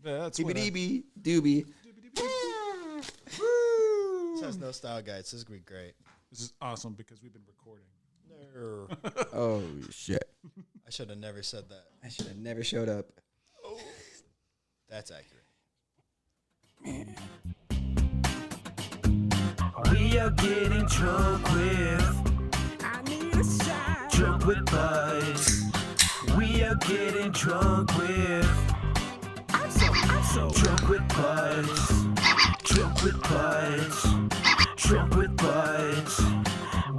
Yeah, that's Doobie doobie. This has no style guides. This is going to be great. This is awesome because we've been recording. No. Oh, shit. I should have never said that. I should have never showed up. Oh. That's accurate. We are getting drunk with. I need a shot. Drunk with buds. We are getting drunk with. I'm so drunk with buds. Drunk with buds. Drunk with buds.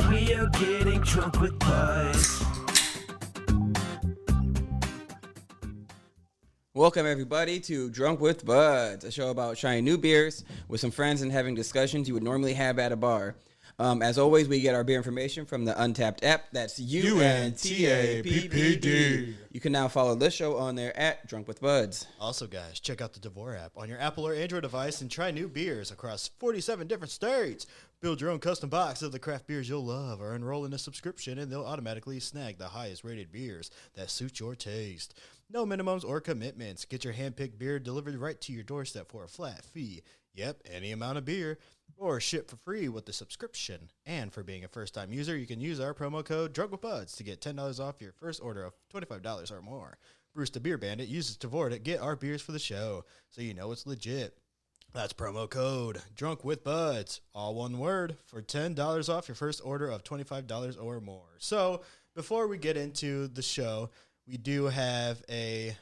We are getting drunk with buds. Welcome, everybody, to Drunk with Buds, a show about trying new beers with some friends and having discussions you would normally have at a bar. As always, we get our beer information from the Untappd app. That's Untappd. You can now follow this show on there at Drunk with Buds. Also, guys, check out the Devore app on your Apple or Android device and try new beers across 47 different states. Build your own custom box of the craft beers you'll love or enroll in a subscription and they'll automatically snag the highest rated beers that suit your taste. No minimums or commitments. Get your hand-picked beer delivered right to your doorstep for a flat fee. Yep, any amount of beer. Or ship for free with the subscription. And for being a first-time user, you can use our promo code DrunkWithBuds to get $10 off your first order of $25 or more. Bruce the Beer Bandit uses Devore to get our beers for the show, so you know it's legit. That's promo code DrunkWithBuds, all one word, for $10 off your first order of $25 or more. So before we get into the show, we do have a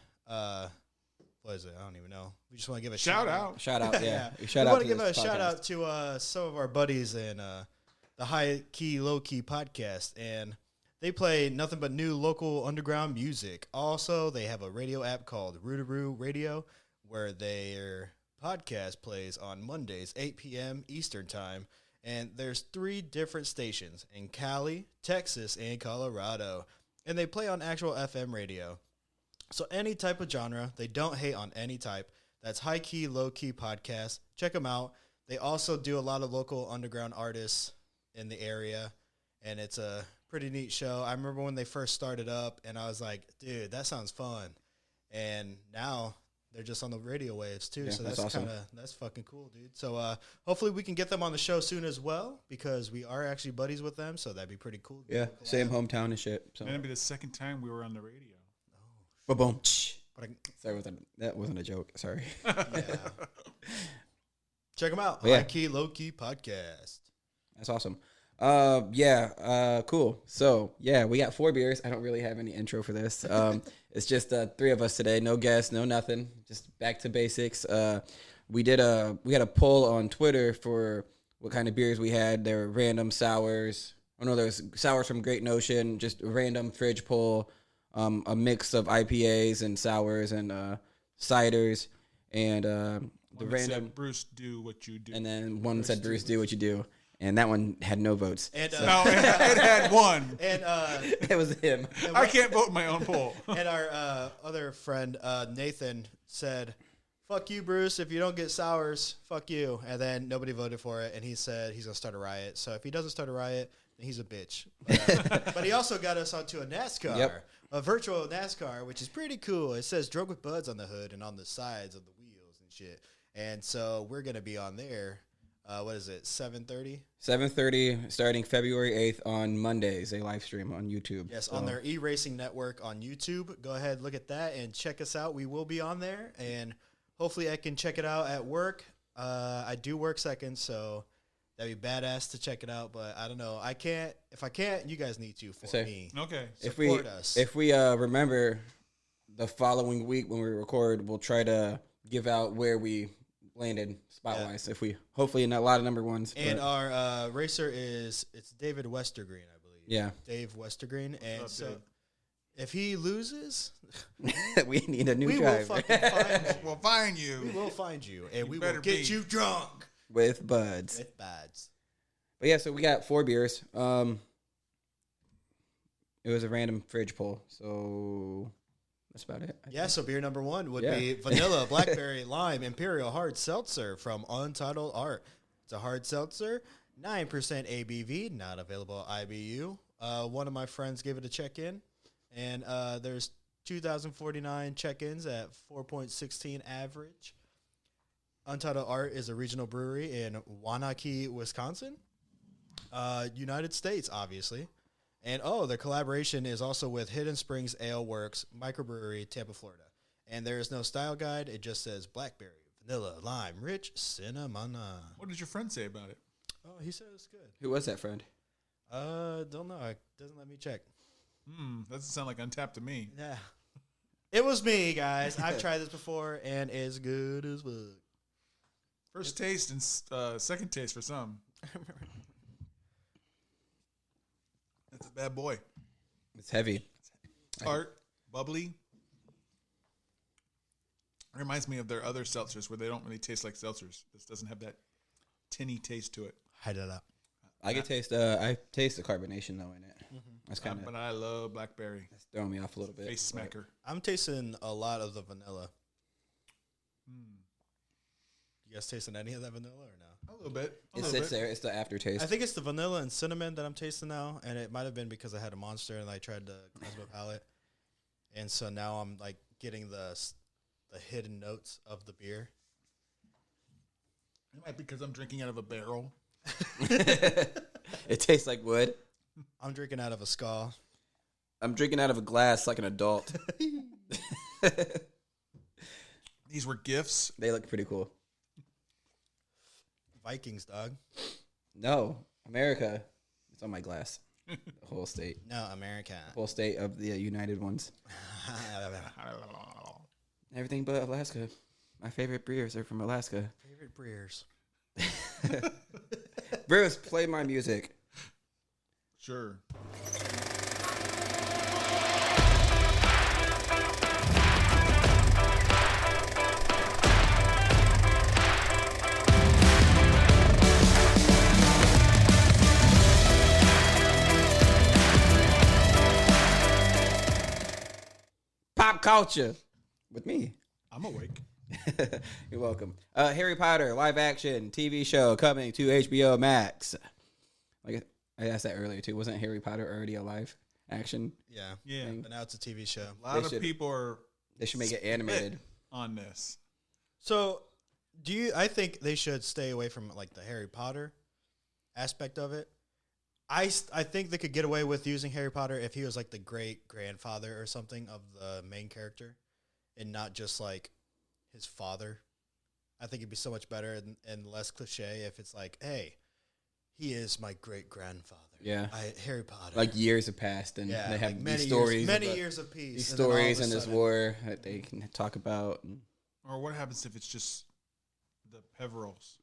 what is it? I don't even know. We just want to give a shout out. Shout out, yeah. We want to give a shout out to some of our buddies in the High Key, Low Key podcast. And they play nothing but new local underground music. Also, they have a radio app called Rootaroo Radio, where their podcast plays on Mondays, 8 p.m. Eastern Time. And there's 3 different stations in Cali, Texas, and Colorado. And they play on actual FM radio. So any type of genre, they don't hate on any type. That's High Key, Low Key podcast. Check them out. They also do a lot of local underground artists in the area, and it's a pretty neat show. I remember when they first started up, and I was like, dude, that sounds fun. And now they're just on the radio waves too, so that's awesome. That's fucking cool, dude. So hopefully we can get them on the show soon as well, because we are actually buddies with them, so that'd be pretty cool. Yeah, same hometown and shit. So. And it'd be the second time we were on the radio. Boom. Sorry, that wasn't a joke. Sorry. Yeah. Check them out. Yeah. High Key, Low Key podcast. That's awesome. Cool. So, yeah, we got 4 beers. I don't really have any intro for this. It's just 3 of us today. No guests, no nothing. Just back to basics. We had a poll on Twitter for what kind of beers we had. There were random sours. Oh, no, there's sours from Great Notion. Just a random fridge poll. A mix of IPAs and sours and ciders, and the random said, Bruce, do what you do. And then one said, Bruce, do what you do. And that one had no votes. And, no, it had one. And it was him. I can't vote in my own poll. And our other friend, Nathan, said, fuck you, Bruce. If you don't get sours, fuck you. And then nobody voted for it. And he said he's going to start a riot. So if he doesn't start a riot, then he's a bitch. But he also got us onto a NASCAR, a virtual NASCAR, which is pretty cool. It says Drunk with Buds on the hood and on the sides of the wheels and shit. And so we're going to be on there. What is it, 7:30? 7:30, starting February 8th on Mondays, a live stream on YouTube. Yes, on their e-racing network on YouTube. Go ahead, look at that, and check us out. We will be on there, and hopefully I can check it out at work. I do work seconds, so that'd be badass to check it out, but I don't know. I can't. If I can't, you guys need to for me. Okay. Support us. If we remember the following week when we record, we'll try to give out where we landed spot-wise. If we hopefully not a lot of number ones. And our racer it's David Westergreen, I believe. Yeah. Dave Westergreen. And so if he loses, we need a new driver. We will fucking find you. We'll find you. We will find you. And we will get you drunk. With buds. With buds. But yeah, so we got 4 beers. It was a random fridge poll, so that's about it. Yeah, so beer number 1 would be vanilla, blackberry, lime, Imperial hard seltzer from Untitled Art. It's a hard seltzer, 9% ABV, not available at IBU. One of my friends gave it a check-in, and there's 2,049 check-ins at 4.16 average. Untitled Art is a regional brewery in Waunakee, Wisconsin, United States, obviously. And, their collaboration is also with Hidden Springs Ale Works Microbrewery, Tampa, Florida. And there is no style guide. It just says blackberry, vanilla, lime, rich, cinnamon. What did your friend say about it? Oh, he said it's good. Who was that friend? Don't know. It doesn't let me check. Doesn't sound like Untappd to me. Yeah. It was me, guys. I've tried this before, and it's good as fuck. First taste and second taste for some. That's a bad boy. It's heavy. Tart, bubbly. Reminds me of their other seltzers where they don't really taste like seltzers. This doesn't have that tinny taste to it. Hide it up. I can taste. I taste the carbonation though in it. That's kind of But I love blackberry. that's throwing me off a little bit. Face but smacker. I'm tasting a lot of the vanilla. You guys tasting any of that vanilla or no? A little bit. It sits there. It's the aftertaste. I think it's the vanilla and cinnamon that I'm tasting now, and it might have been because I had a Monster and I tried to cleanse my palate, and so now I'm like getting the hidden notes of the beer. It might be because I'm drinking out of a barrel. It tastes like wood. I'm drinking out of a skull. I'm drinking out of a glass like an adult. These were gifts. They look pretty cool. Vikings, dog. No, America. It's on my glass. The whole state. No, America. Whole state of the United ones. Everything but Alaska. My favorite beers are from Alaska. Favorite brewers. Brewers, play my music. Sure. Pop culture with me. I'm awake. You're welcome. Harry Potter live action TV show coming to HBO Max. Like I asked that earlier too. Wasn't Harry Potter already a live action? Yeah. Yeah. But now it's a TV show. A lot They of should- people are They should make it split animated. on this. So, I think they should stay away from like the Harry Potter aspect of it. I think they could get away with using Harry Potter if he was like the great grandfather or something of the main character, and not just like his father. I think it'd be so much better and less cliche if it's like, hey, he is my great grandfather. Yeah. Harry Potter. Like years have passed, and yeah, they have like these stories, many about- years of peace. these and then all of stories a and this sudden- war that they can talk about. Or what happens if it's just the Peverils,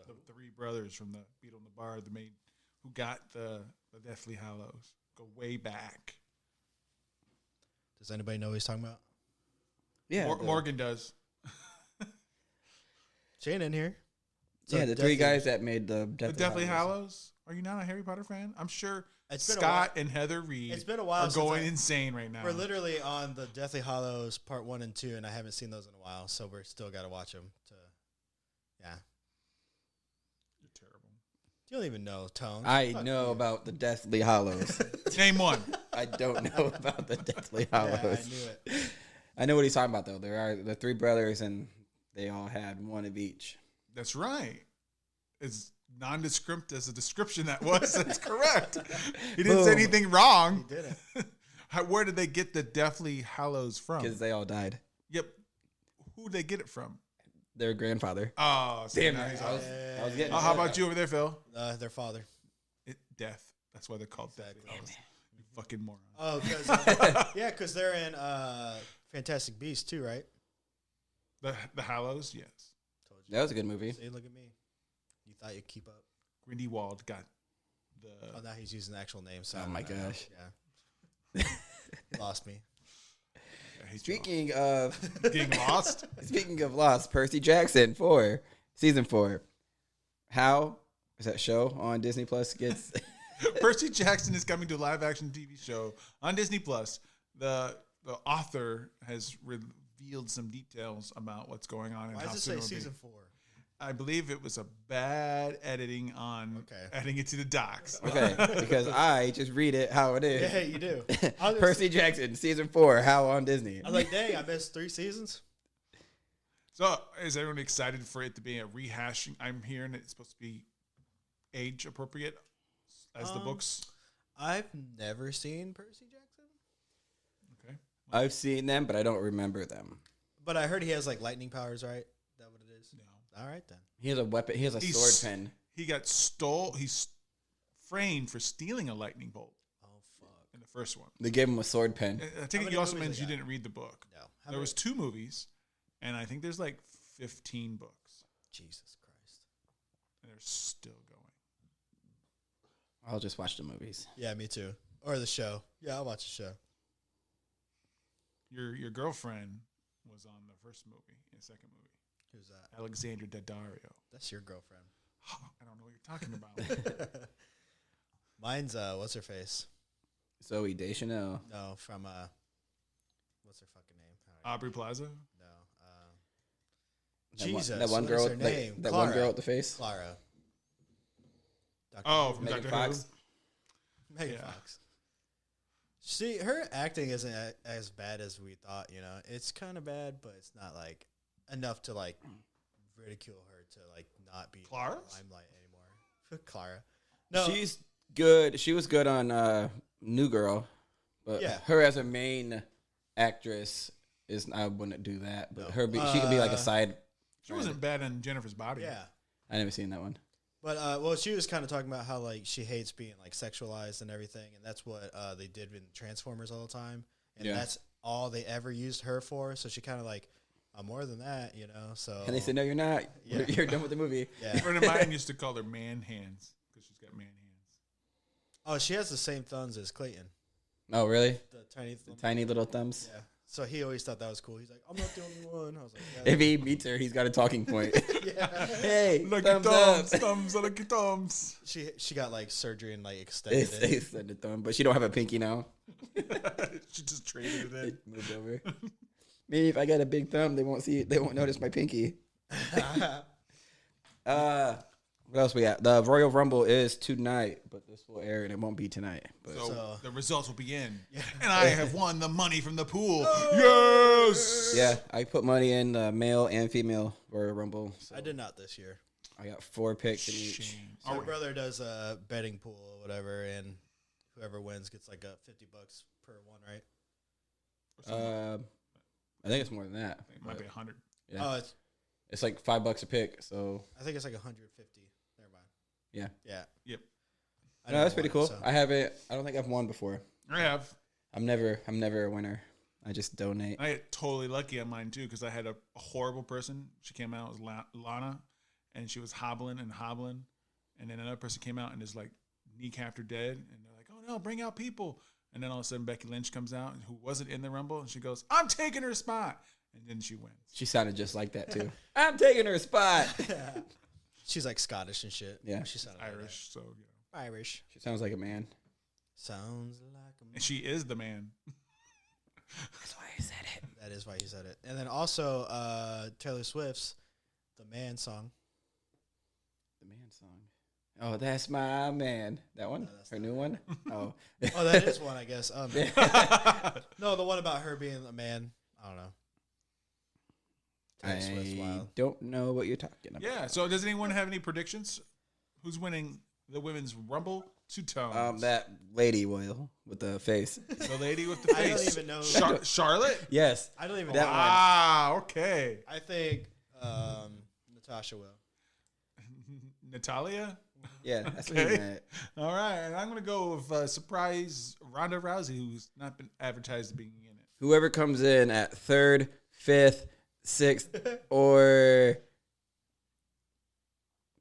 the three brothers from the Beat on the Bar, the main who got the Deathly Hallows, go way back. Does anybody know what he's talking about? Yeah, Morgan does. Shane in here. yeah, the three guys that made the The Deathly Hallows. Are you not a Harry Potter fan? I'm sure It's been a Scott and Heather Reed It's been a while are since going insane right now. We're literally on the Deathly Hollows Part 1 and 2, and I haven't seen those in a while, so we're still got to watch them. Yeah. You're terrible. You don't even know, Tone. I Fuck know you. about the Deathly Hollows. Name one. I don't know about the Deathly Yeah, Hollows. I knew it. I know what he's talking about though. There are the three brothers, and they all had one of each. That's right. As nondescript as a description that was, that's correct. He didn't say Boom. anything wrong. He did it. Where did they get the Deathly Hallows from? Because they all died. Yep. Who did they get it from? Their grandfather. Oh, so Damn now it. he's I was, off. I was getting. How about you over there, Phil? Their father. Death. That's why they're called Deathly Hallows. You fucking moron. Oh, because they're in Fantastic Beasts too, right? The Hallows, yes. Told you. That was a good movie. See, look at me. You thought you'd keep up. Grindelwald got the. Oh, now he's using the actual name. So Oh my gosh. Yeah. He lost me. I hate Speaking you of all. Getting lost. speaking of Lost, Percy Jackson season 4. How is that show on Disney Plus gets? Percy Jackson is coming to a live action TV show on Disney Plus. The author has revealed some details about what's going on and Why how does it soon say it'll be. season 4? I believe it was a bad editing on adding it to the docs. Okay, because I just read it how it is. Yeah, you do. Percy Jackson, season 4, how on Disney. I was like, dang, I missed 3 seasons. So, is everyone excited for it to be a rehashing? I'm hearing it's supposed to be age appropriate as the books. I've never seen Percy Jackson. Okay. I've seen them, but I don't remember them. But I heard he has like lightning powers, right? Is that what it is? No. All right, then. He has a weapon. He has a sword pen. He got He's framed for stealing a lightning bolt. Oh, fuck. In the first one. They gave him a sword pen. I think it also means you didn't read the book. No. There was 2 movies, and I think there's like 15 books. Jesus Christ. And they're still going. I'll just watch the movies. Yeah, me too. Or the show. Yeah, I'll watch the show. Your girlfriend was on the first movie and second movie. Who's that? Alexandra Daddario. That's your girlfriend. I don't know what you're talking about. Mine's what's her face? Zoe Deschanel. No, from what's her fucking name? Aubrey Plaza. No. That one- Jesus. That one what girl. is her name? That Clara. one girl with the face. Clara. Dr. Oh, Who. from Megan Dr. Fox. Megan Yeah. Fox. See, her acting isn't as bad as we thought. You know, it's kind of bad, but it's not like enough to like ridicule her to like not be in the Clara's? limelight anymore. Clara. No, She's good. She was good on New Girl, but Yeah. her as a main actress is I wouldn't do that. But she could be like a side. She wasn't bad in Jennifer's Body. yeah. I never seen that one. But well, she was kind of talking about how like she hates being like sexualized and everything, and that's what they did in Transformers all the time, and Yeah. that's all they ever used her for. So she kind of like, I'm more than that, you know. So And they said, "No, you're not. Yeah. You're done with the movie." yeah. A friend of mine used to call her man hands because she's got man hands. Oh, she has the same thumbs as Clayton, Oh, really? the tiny thumb. Tiny little thumbs. Yeah. So he always thought that was cool. He's like, I'm not the only one. I was like, yeah. If he meets her, he's got a talking point. yeah. Hey, Lucky thumbs thumbs, up. thumbs, lucky thumbs. She got like surgery and like extended They it. said the thumb, but she don't have a pinky now. She just traded it It in. moved over. Maybe if I got a big thumb, they won't see it. They won't notice my pinky. What else we got? The Royal Rumble is tonight, but this will air and it won't be tonight. But So the results will be in. And I have won the money from the pool. Yes! yeah, I put money in male and female Royal Rumble. So I did not this year. I got 4 picks in each. Shame. So my brother does a betting pool or whatever, and whoever wins gets like $50 per one, right? I think it's more than that. It might be 100. Yeah, Oh, it's like $5 a pick. So I think it's like 150. Never mind. yeah, Yeah. Yep. I no, never that's pretty won cool. it, so. I haven't. I don't think I've won before. I have. I'm never a winner. I just donate. I get totally lucky on mine too because I had a horrible person. She came out as Lana, and she was hobbling, and then another person came out and is like kneecapped her dead, and they're like, "Oh no, bring out people!" And then all of a sudden Becky Lynch comes out, who wasn't in the Rumble, and she goes, "I'm taking her spot," and then she wins. She sounded just like that too. I'm taking her spot. She's like Scottish and shit. Yeah. She sounded like Irish, so that. Irish. She sounds like a man. Sounds like a and she is the man. That's why I said it. That is why he said it. And then also Taylor Swift's The Man song. The man song. Oh, that's my man. That one? that's Her new one? Oh. Oh, that is one, I guess. No, the one about her being a man. I don't know. Taylor Swift's I wild. don't know what you're talking about. Yeah. So does anyone have any predictions? Who's winning the women's Rumble? 2 tones. That lady will with the face. The lady with the I face. don't even know. Charlotte? Yes. I don't even That know. one. Ah, okay. I think Natasha will. Natalia? Yeah, that's what he Okay. meant. All right. And I'm going to go with surprise Ronda Rousey, who's not been advertised as being in it. Whoever comes in at 3rd, 5th, 6th, or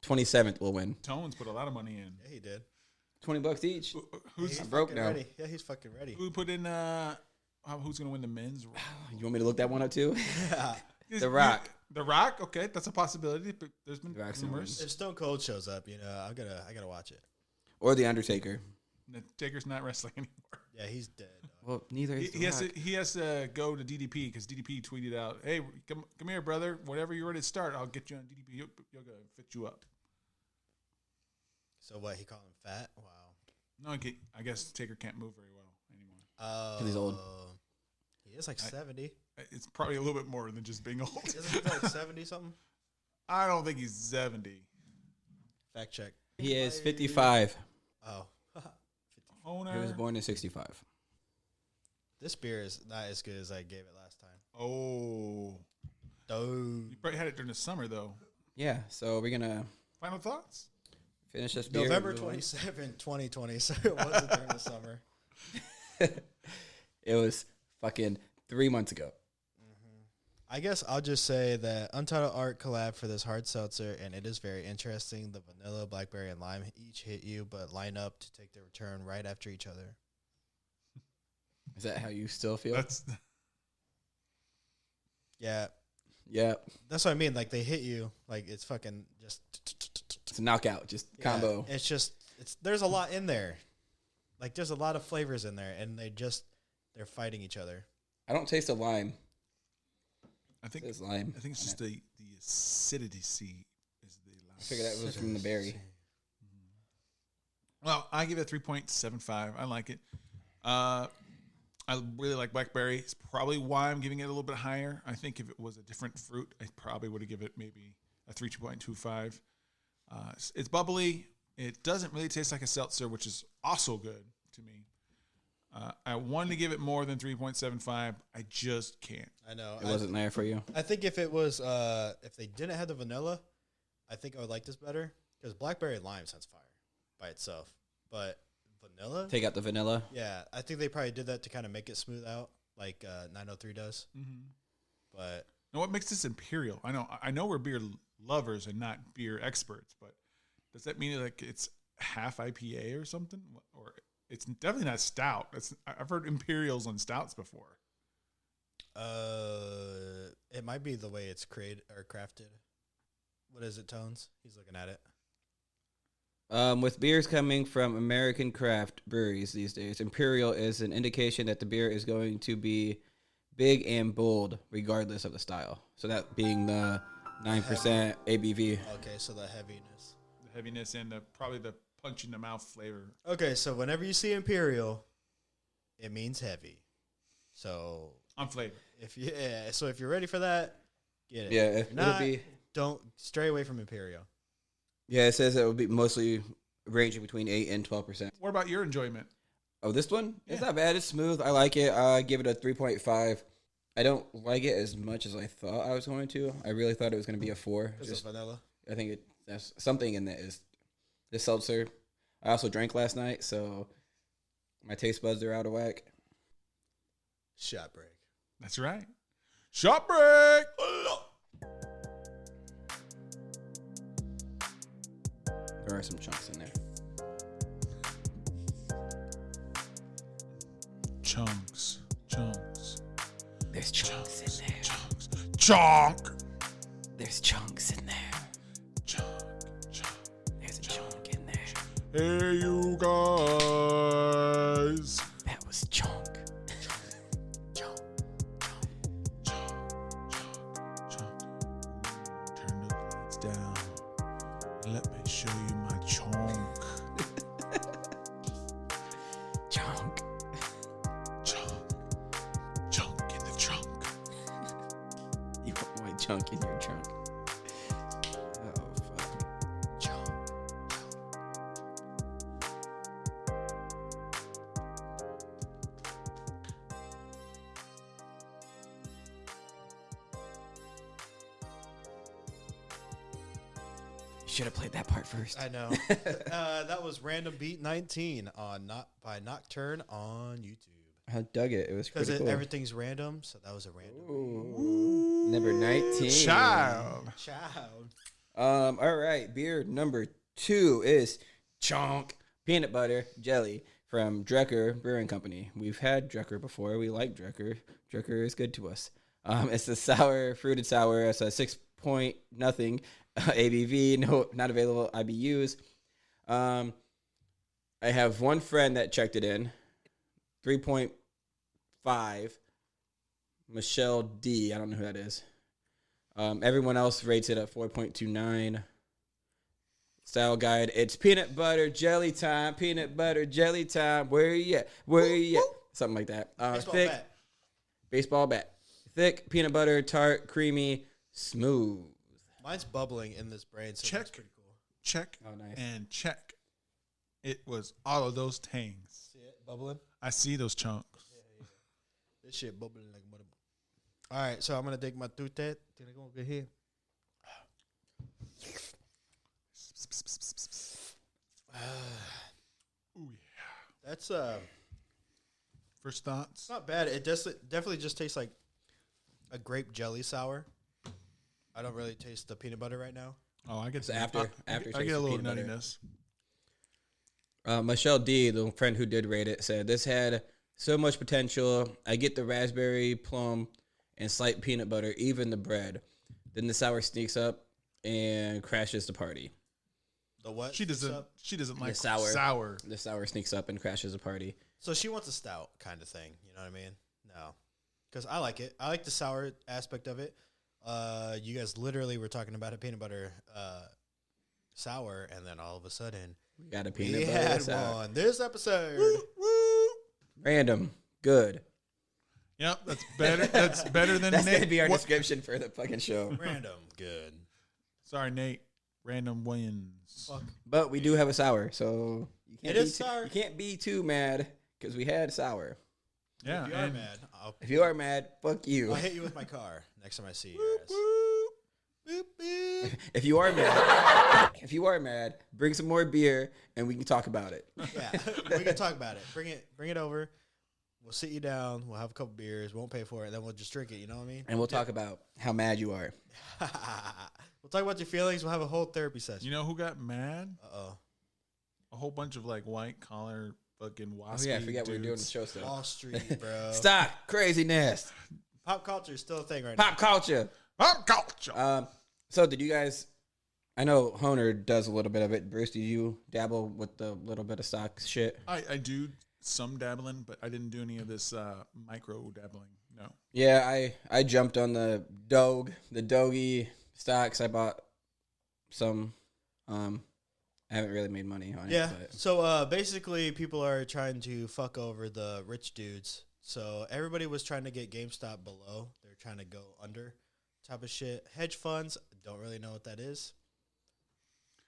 27th will win. Tones put a lot of money in. Yeah, he did. $20 each. Who's He's broke fucking now. Ready. Yeah, he's fucking ready. who put in who's going to win the men's Rumble? You want me to look that one up too? Is- The Rock. The Rock? Okay, that's a possibility, but there's been The Rock's gonna rumors. If Stone Cold shows up, you know, I gotta watch it. Or The Undertaker. The Taker's not wrestling anymore. Yeah, he's dead. Well, neither is He has to go to DDP because DDP tweeted out, "Hey, come here, brother. Whatever you're ready to start, I'll get you on DDP. You'll go fit you up." So what? He called him fat? Wow. No, I guess Taker can't move very well anymore. Oh, he's old. He is like 70. It's probably a little bit more than just being old. Isn't he like 70 something? I don't think he's 70. Fact check. He is 55. Oh. Owner. He was born in 65. This beer is not as good as I gave it last time. Oh. You probably had it during the summer, though. Yeah, so we're going to Final thoughts? finish this beer. November 27, 2020, so it wasn't during the summer. It was fucking 3 months ago. I guess I'll just say that Untitled Art collab for this hard seltzer, and it is very interesting. The vanilla, blackberry, and lime each hit you, but line up to take their return right after each other. Is that how you still feel? Yeah. Yeah. That's what I mean. Like, they hit you. Like, it's fucking just... It's a knockout, just combo. It's just... There's a lot in there. Like, there's a lot of flavors in there, and they're fighting each other. I don't taste the lime. I think It's lime. I think it's just the acidity is the last. I figured that was from the berry. Well, I give it a 3.75. I like it. I really like Blackberry. It's probably why I'm giving it a little bit higher. I think if it was a different fruit, I probably would have given it maybe a 3.25. It's bubbly. It doesn't really taste like a seltzer, which is also good to me. I wanted to give it more than 3.75. I just can't. I know. It wasn't there for you. I think if it was, if they didn't have the vanilla, I think I would like this better. Because blackberry and lime sounds fire by itself. But vanilla? Take out the vanilla. Yeah, I think they probably did that to kind of make it smooth out, like 903 does. Mm-hmm. But now, what makes this Imperial? I know we're beer lovers and not beer experts, but does that mean like it's half IPA or something? Or it's definitely not stout. I've heard Imperials on stouts before. it might be the way it's created or crafted. What is it, Tones? He's looking at it. With beers coming from American craft breweries these days, Imperial is an indication that the beer is going to be big and bold regardless of the style. So that being the 9% ABV. Okay, so the heaviness. The heaviness and probably the punch in the mouth flavor. Okay, so whenever you see Imperial, it means heavy. So On flavor. if you're ready for that, get it. Yeah, If you're not, it'll be. don't stray away from Imperial. Yeah, it says it will be mostly ranging between 8 and 12%. What about your enjoyment? Oh, this one? It's Yeah. not bad. It's smooth. I like it. I give it a 3.5. I don't like it as much as I thought I was going to. I really thought it was going to be a 4. Is it vanilla? I think there's something in that is the seltzer. I also drank last night, so my taste buds are out of whack. Shot break. That's right. Shot break. There are some chunks in there. Chunks. There's chunks in there. Chonk. There's chunks in there. Chunk. There's a chunk in there. Hey, you guys. That was chunk. Chunk. Turn the lights down. Let me show you my chonk. Chunk. Chunk in the trunk. You want my chunk in your trunk. Oh, fuck. Chunk. You should have played that part first. I know. That was Random Beat 19 by Nocturne on YouTube. I dug it. It was Because pretty cool. everything's random, so that was a random Ooh. Number 19. Child. beat. Child. All right. Beer number 2 is Chonk Peanut Butter Jelly from Drekker Brewing Company. We've had Drekker before. We like Drekker. Drekker is good to us. It's a fruited sour. It's a 6 point nothing ABV. No, not available IBUs. I have one friend that checked it in. 3.1 5. Michelle D. I don't know who that is. Everyone else rates it at 4.29. Style guide. It's peanut butter jelly time. Peanut butter jelly time. Where you at? Where you at? Something like that. Baseball Thick. bat. Baseball bat. Thick, peanut butter, tart, creamy, smooth. Mine's bubbling in this brain, so Check. that's pretty cool. Check Oh, nice. and check. It was all of those tangs. See it bubbling? I see those chunks. This shit bubbling like mother. All right, so I'm gonna take my tooth. Then I'm gonna go here. Ooh, yeah. That's First thoughts? it's not bad. It definitely just tastes like a grape jelly sour. I don't really taste the peanut butter right now. Oh, I get It's after I taste get a of little peanut butter. nuttiness. Michelle D, the friend who did rate it, said this had so much potential. I get the raspberry, plum, and slight peanut butter, even the bread. Then the sour sneaks up and crashes the party. The what? She doesn't. Sup? She doesn't like sour. sour. The sour sneaks up and crashes the party. So she wants a stout kind of thing. You know what I mean? No, because I like it. I like the sour aspect of it. You guys literally were talking about a peanut butter sour, and then all of a sudden We got a we peanut butter had sour. one this episode. Random. Good. Yep, that's better. That's better than That's Nate. going to be our What- description for the fucking show. Random, good. Sorry, Nate. Random wins. Fuck. But we do have a sour, so you It can't, is be, sour. You can't be too mad because we had sour. Yeah, If you are and mad, If you are mad, fuck you. I'll hit you with my car next time I see you guys. Boop, boop. If you are mad, bring some more beer and we can talk about it. Yeah, we can talk about it. Bring it over. We'll sit you down. We'll have a couple beers. Won't pay for it. Then we'll just drink it. You know what I mean? And we'll talk about how mad you are. We'll talk about your feelings. We'll have a whole therapy session. you know who got mad? Uh-oh. A whole bunch of like white collar fucking Oh waspy yeah, I forget we're doing the dudes. show stuff. Wall Street, bro. Stop craziness. Pop culture is still a thing right Pop culture. Pop culture. So did you guys? I know Honer does a little bit of it. Bruce, do you dabble with the little bit of stock shit? I do some dabbling, but I didn't do any of this micro dabbling. No. Yeah, I jumped on the Dogie stocks. I bought some. I haven't really made money on Yeah. it. But So basically, people are trying to fuck over the rich dudes. So everybody was trying to get GameStop below. They're trying to go under type of shit. Hedge funds, don't really know what that is.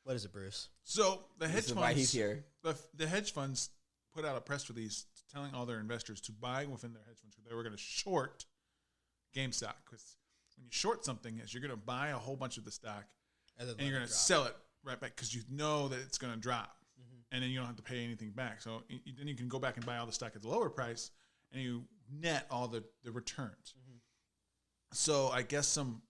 What is it, Bruce? So the hedge this is funds. why he's here. The hedge funds put out a press release telling all their investors to buy within their hedge funds because they were going to short GameStop. Because when you short something, is you're going to buy a whole bunch of the stock And, and you're going to sell it right back because you know that it's going to drop, and then you don't have to pay anything back. So then you can go back and buy all the stock at the lower price, and you net all the returns. So I guess some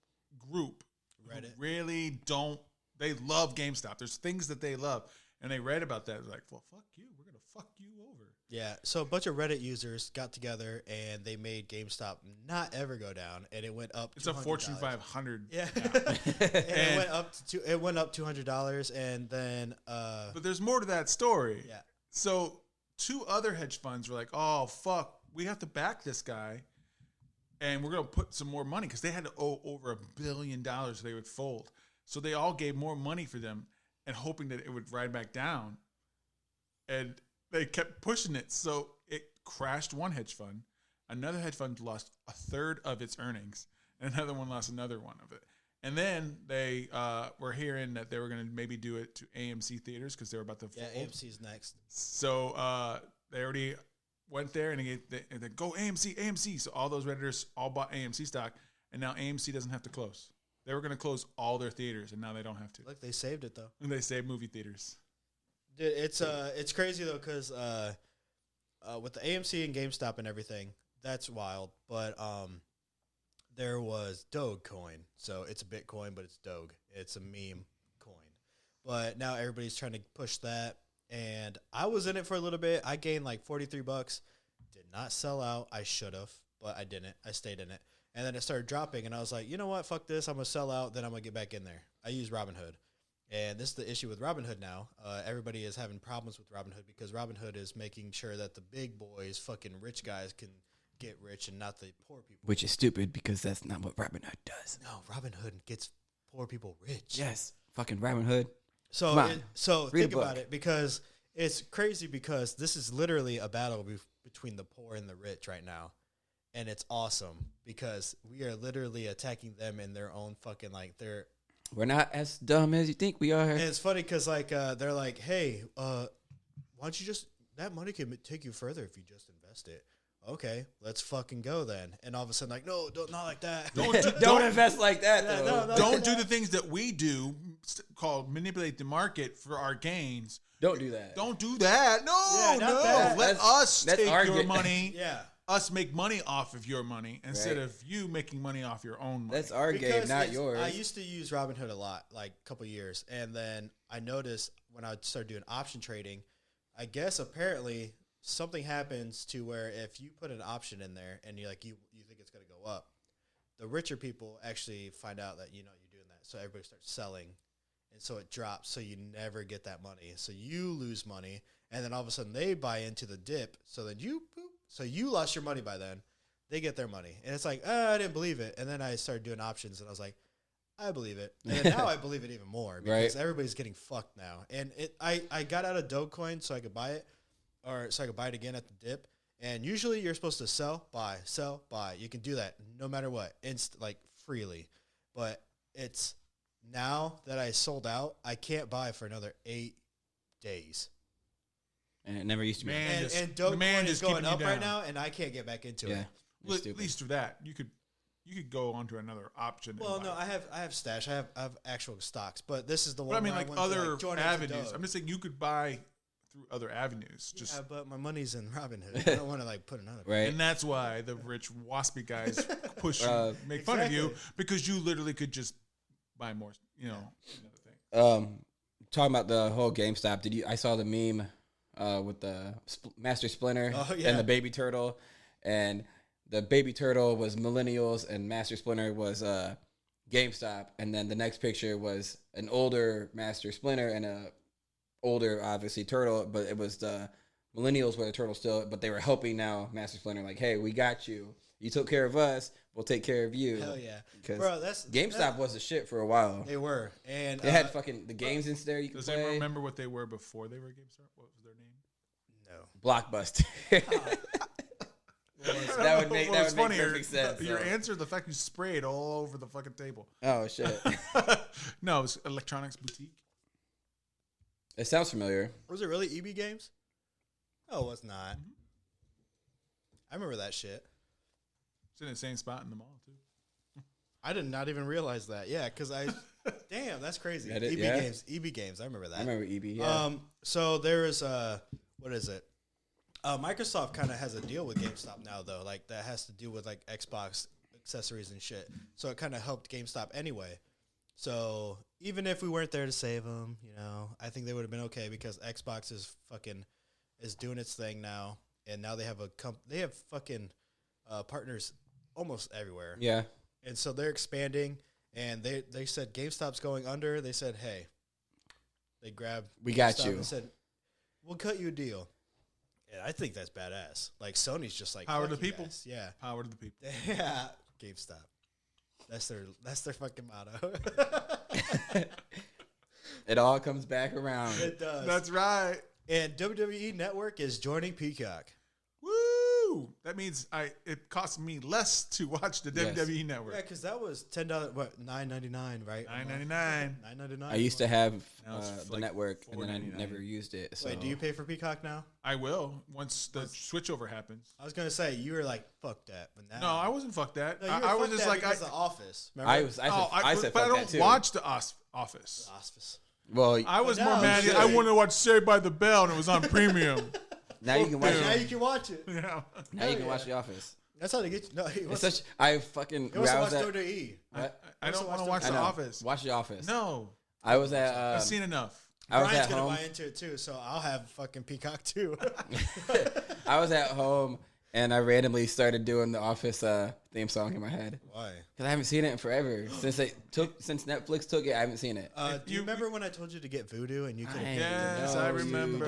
group who Reddit. really don't. They love GameStop. There's things that they love, and they read about that. They're like, well, fuck you. We're gonna fuck you over. Yeah, so a bunch of Reddit users got together and they made GameStop not ever go down, and it went up. It's a $200. Fortune 500. Yeah, now. and it went up $200, and then But there's more to that story. yeah, So 2 other hedge funds were like, oh, fuck, we have to back this guy, and we're going to put some more money because they had to owe over $1 billion so they would fold. So they all gave more money for them and hoping that it would ride back down. And they kept pushing it. So it crashed one hedge fund. Another hedge fund lost a third of its earnings. And another one lost another one of it. And then they were hearing that they were going to maybe do it to AMC theaters because they were about to fold. yeah, AMC's next. So they already went there and they go AMC. So all those Redditors all bought AMC stock, and now AMC doesn't have to close. They were going to close all their theaters, and now they don't have to. Look, they saved it though. And they saved movie theaters. Dude, it's crazy though because with the AMC and GameStop and everything, that's wild. But there was Dogecoin, so it's a Bitcoin, but it's Doge. It's a meme coin. But now everybody's trying to push that, and I was in it for a little bit. I gained like $43. Did not sell out. I should have, but I didn't. I stayed in it, and then it started dropping, and I was like, you know what? Fuck this. I'm gonna sell out. Then I'm gonna get back in there. I use Robinhood. And this is the issue with Robinhood now. Everybody is having problems with Robinhood because Robinhood is making sure that the big boys, fucking rich guys, can get rich and not the poor people. Which is stupid because that's not what Robin Hood does. No, Robin Hood gets poor people rich. Yes, fucking Robin Hood. So, Come on. Read think a book. about it, because it's crazy, because this is literally a battle between the poor and the rich right now. And it's awesome because we are literally attacking them in their own fucking, like, they're... We're not as dumb as you think we are. And it's funny because, like, they're like, hey, why don't you just... That money can take you further if you just invest it. Okay, let's fucking go then. And all of a sudden, like, no, not like that. Don't invest like that, though. no. Don't do the things that we do, called manipulate the market for our gains. Don't do that. Don't do that. No, Yeah, not no. that. Let us that's take our your ga- money. Yeah. Us make money off of your money instead Right. of you making money off your own money. That's our game, not yours. I used to use Robinhood a lot, like a couple years. And then I noticed when I started doing option trading, I guess apparently something happens to where if you put an option in there and you think it's going to go up, the richer people actually find out that, you're doing that. So everybody starts selling. And so it drops. So you never get that money. So you lose money. And then all of a sudden they buy into the dip. So then so you lost your money by then. They get their money. And it's like, I didn't believe it. And then I started doing options and I was like, I believe it. And then now I believe it even more because everybody's getting fucked now. And I got out of Dogecoin so I could buy it, or so I could buy it again at the dip. And usually you're supposed to sell, buy. You can do that no matter what, freely. But it's now that I sold out, I can't buy for another 8 days. And it never used to be. Man, And the man Dogecoin is just going keeping you up right down. now, and I can't get back into Yeah. it. You're At stupid. least for that, you could go onto another option. and Well, buy no, it. I have stash. I have actual stocks, but this is the But one. I mean, where like went to, other join into avenues. Doge. I'm just saying you could buy through other avenues. Just Yeah, but my money's in Robinhood. I don't want to put another. Right. and that's why the rich waspy guys push you, make fun of you Exactly. because you literally could just buy more. Another thing. Talking about the whole GameStop. I saw the meme with the Master Splinter yeah. and the baby turtle, and the baby turtle was Millennials and Master Splinter was GameStop, and then the next picture was an older Master Splinter and a older, obviously, turtle, but it was the Millennials where the turtle still, but they were helping now Master Splinter, like, hey, we got you. You took care of us, we'll take care of you. Hell yeah, Because bro. That's GameStop was the shit for a while. They were, and They had fucking the games in there you could Does anyone play. remember what they were before they were GameStop? What was their name? no. Blockbuster. That would make funnier, perfect sense. Your so. answer, the fact you sprayed all over the fucking table. Oh shit! No, it was Electronics Boutique. It sounds familiar. Was it really EB Games? No, it was not. I remember that shit. It's in the same spot in the mall too. I did not even realize that. Yeah, because damn, that's crazy. That it- EB yeah? Games, EB Games. I remember that. I remember EB. Yeah. So there is what is it? Microsoft kind of has a deal with GameStop now, though. Like that has to do with like Xbox accessories and shit. So it kind of helped GameStop anyway. So even if we weren't there to save them, I think they would have been okay because Xbox is doing its thing now, and now they have they have fucking partners almost everywhere. Yeah. And so they're expanding, and they said GameStop's going under. They said, hey, they grabbed We got GameStop you. and said, we'll cut you a deal. And I think that's badass. Like Sony's just like Power to fuck the you people. guys. Yeah. Power to the people. Yeah. GameStop. That's their fucking motto. It all comes back around. It does. That's right. And WWE Network is joining Peacock. Woo! That means it costs me less to watch the Yes. WWE Network. Yeah, because that was $10. What, $9.99, right? $9.99. $9.99. I used to have Now it's the like network, and then I $4.99. never used it. So. Wait, do you pay for Peacock now? I will once the switchover happens. I was gonna say you were like, fuck that, but now No, I wasn't fuck that. No, you were I was fuck just that like because The Office. I Remember? was. I said but I fuck don't that too. watch the Office. Office. Well, I was But more now mad. you I should. wanted to watch Saved by the Bell, and it was on premium. now you can watch. Dude. Now you can watch it. Yeah. Now you can yeah. watch The Office. That's how they get you. No, he It's wants, such. I fucking. he wants to I watch was at, WWE. what? I don't want to I watch I The know. Office. Watch The Office. No, I was at. I've seen enough. I was Brian's at gonna home. buy into it too, so I'll have fucking Peacock too. I was at home, And I randomly started doing the Office theme song in my head. Why? Because I haven't seen it in forever. Since Netflix took it, I haven't seen it. Do you remember when I told you to get Voodoo and you could have Yes, I remember.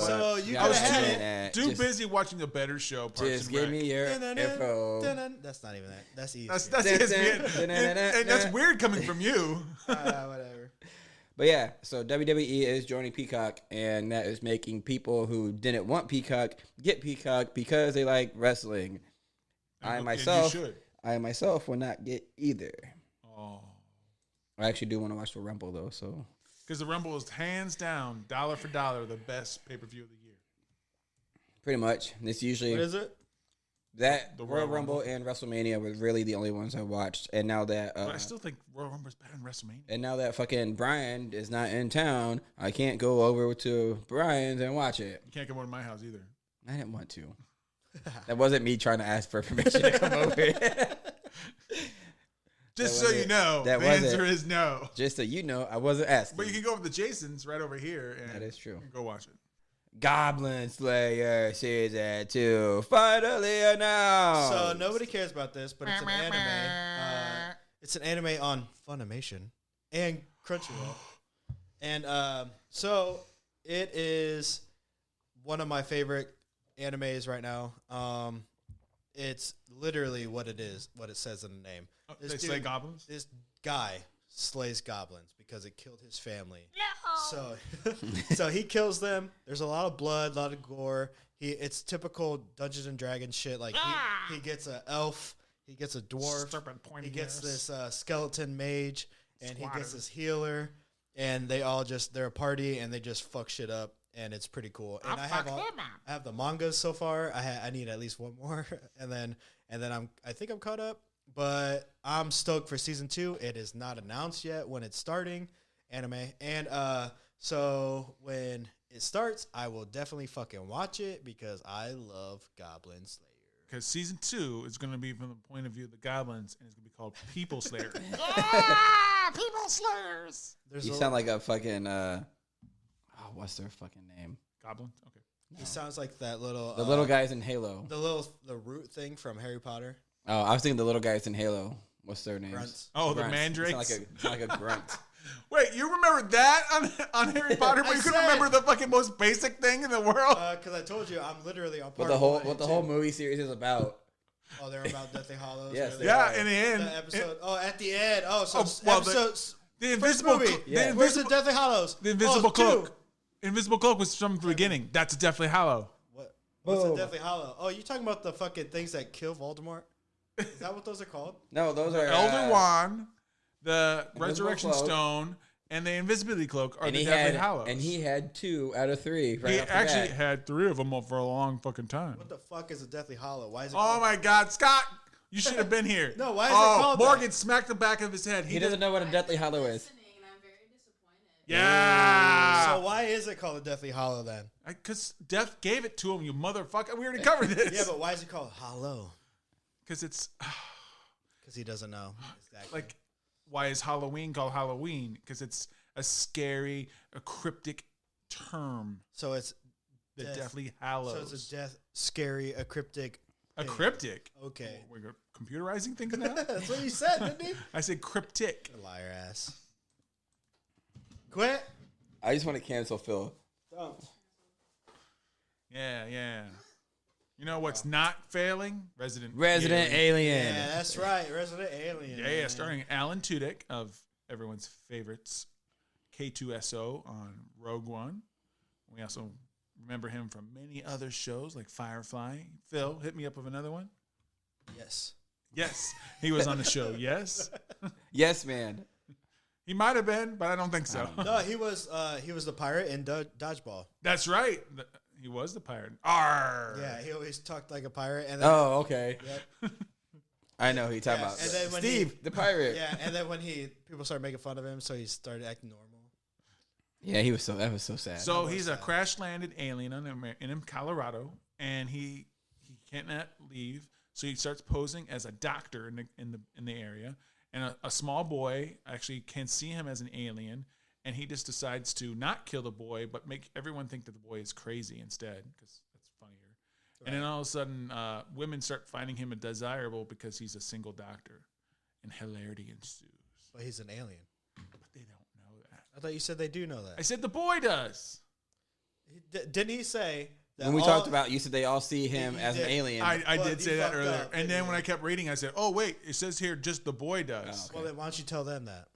So you I was could have had too busy watching the Better Show. Parks Just and give Rec. me your info. That's not even that. That's easy. That's ESPN. And that's weird coming from you. Whatever. But yeah, so WWE is joining Peacock, and that is making people who didn't want Peacock get Peacock because they like wrestling. I myself will not get either. Oh, I actually do want to watch the Rumble though, so because the Rumble is hands down, dollar for dollar, the best pay-per-view of the year. pretty much. It's usually What is it? that The Royal Royal Rumble and WrestleMania were really the only ones I watched. And now that But I still think Royal Rumble is better than WrestleMania. and now that fucking Brian is not in town, I can't go over to Brian's and watch it. You can't come over to my house either. I didn't want to. That wasn't me trying to ask for permission to come over. Just That so you wasn't- know, that the wasn't- answer is no. Just so you know, I wasn't asking. But you can go over to Jason's right over here and That is true. go watch it. Goblin Slayer Season 2 finally announced. So nobody cares about this, but it's an anime. It's an anime on Funimation and Crunchyroll, and so it is one of my favorite animes right now. It's literally what it is, what it says in the name. This They slay goblins? This guy slays goblins because it killed his family. So, so he kills them. There's a lot of blood, a lot of gore. It's typical Dungeons and Dragons shit. Like he gets an elf, he gets a dwarf, Serpent pointing he gets ass. this skeleton mage, and he Squatter. gets this healer, and they're a party, and they just fuck shit up, and it's pretty cool. And I have the mangas so far. I need at least one more, and then I think I'm caught up. But I'm stoked for season 2. It is not announced yet when it's starting, anime. And so when it starts, I will definitely fucking watch it because I love Goblin Slayer. Because season 2 is going to be from the point of view of the goblins, and it's going to be called People Slayer. People Slayers! You sound like a fucking what's their fucking name? Goblins? Okay. He sounds like that little The little guys in Halo. the root thing from Harry Potter. Oh, I was thinking the little guys in Halo. What's their names? Grunts. Oh, the Grunts. mandrakes? Sound like a grunt. Wait, you remember that on Harry Potter, but I you couldn't said- remember the fucking most basic thing in the world? Because I told you I'm literally on part What the of whole one what and the whole two. movie series is about. Oh, they're about Deathly Hollows. Yes, or they Yeah, are. in the end. The episode. At the end. Oh, so well, episode. the first invisible, movie. Yeah. Where's the Deathly Hollows? the invisible two. cloak. Invisible cloak was from the beginning. That's Deathly Hollow. What's Boom. a Deathly Hollow? Oh, you talking about the fucking things that kill Voldemort? Is that what those are called? No, those are Elder Wand, the Invisible Resurrection Cloak. Stone, and the Invisibility Cloak are and the he Deathly had Hallows. and he had 2 out of 3. Right He off the actually bat. had 3 of them for a long fucking time. What the fuck is a Deathly Hollow? Why is it? Oh called my God, Scott! You should have been here. No, why is it called Morgan that? smacked the back of his head. He doesn't know what a Deathly Hollow is. Listening, and I'm very disappointed. Yeah. So why is it called a Deathly Hollow then? Because Death gave it to him, you motherfucker. We already covered this. Yeah, but why is it called Hollow? Because it's Because he doesn't know exactly. like, why is Halloween called Halloween? Because it's a scary, a cryptic term. So it's The Death- Deathly so Hallows. it's a death, scary, a cryptic. A thing. cryptic. Okay, We're computerizing things now? that's what you said, didn't he? I said cryptic. Liar ass. Quit. I just want to cancel Phil. Yeah. You know what's not failing? Resident Alien. Yeah, that's right. Resident Alien. Yeah, starring Alan Tudyk of everyone's favorites, K2SO on Rogue One. We also remember him from many other shows like Firefly. Phil, hit me up with another one. Yes. Yes, he was on the show. Yes, Yes, man. he might have been, but I don't think so. No, he was the pirate in Dodgeball. That's right. He was the pirate. Arr. Yeah, he always talked like a pirate. And then, Oh, okay. Yep. I know who you're talking Yeah, about. and then when Steve, the pirate. Yeah, and then when people started making fun of him, so he started acting normal. Yeah, that was so sad. So he's a crash landed alien in Colorado, and he cannot leave. So he starts posing as a doctor in the area, and a small boy actually can see him as an alien, and he just decides to not kill the boy, but make everyone think that the boy is crazy instead, because that's funnier. And then all of a sudden, women start finding him desirable because he's a single doctor, and hilarity ensues. But he's an alien. But they don't know that. I thought you said they do know that. I said the boy does. Didn't he say that When we talked about, you said they all see him You as an did. alien. I Well, did you say that fucked earlier. up, And didn't then you? when I kept reading, I said, oh, wait, it says here just the boy does. Oh, Well, then why don't you tell them that?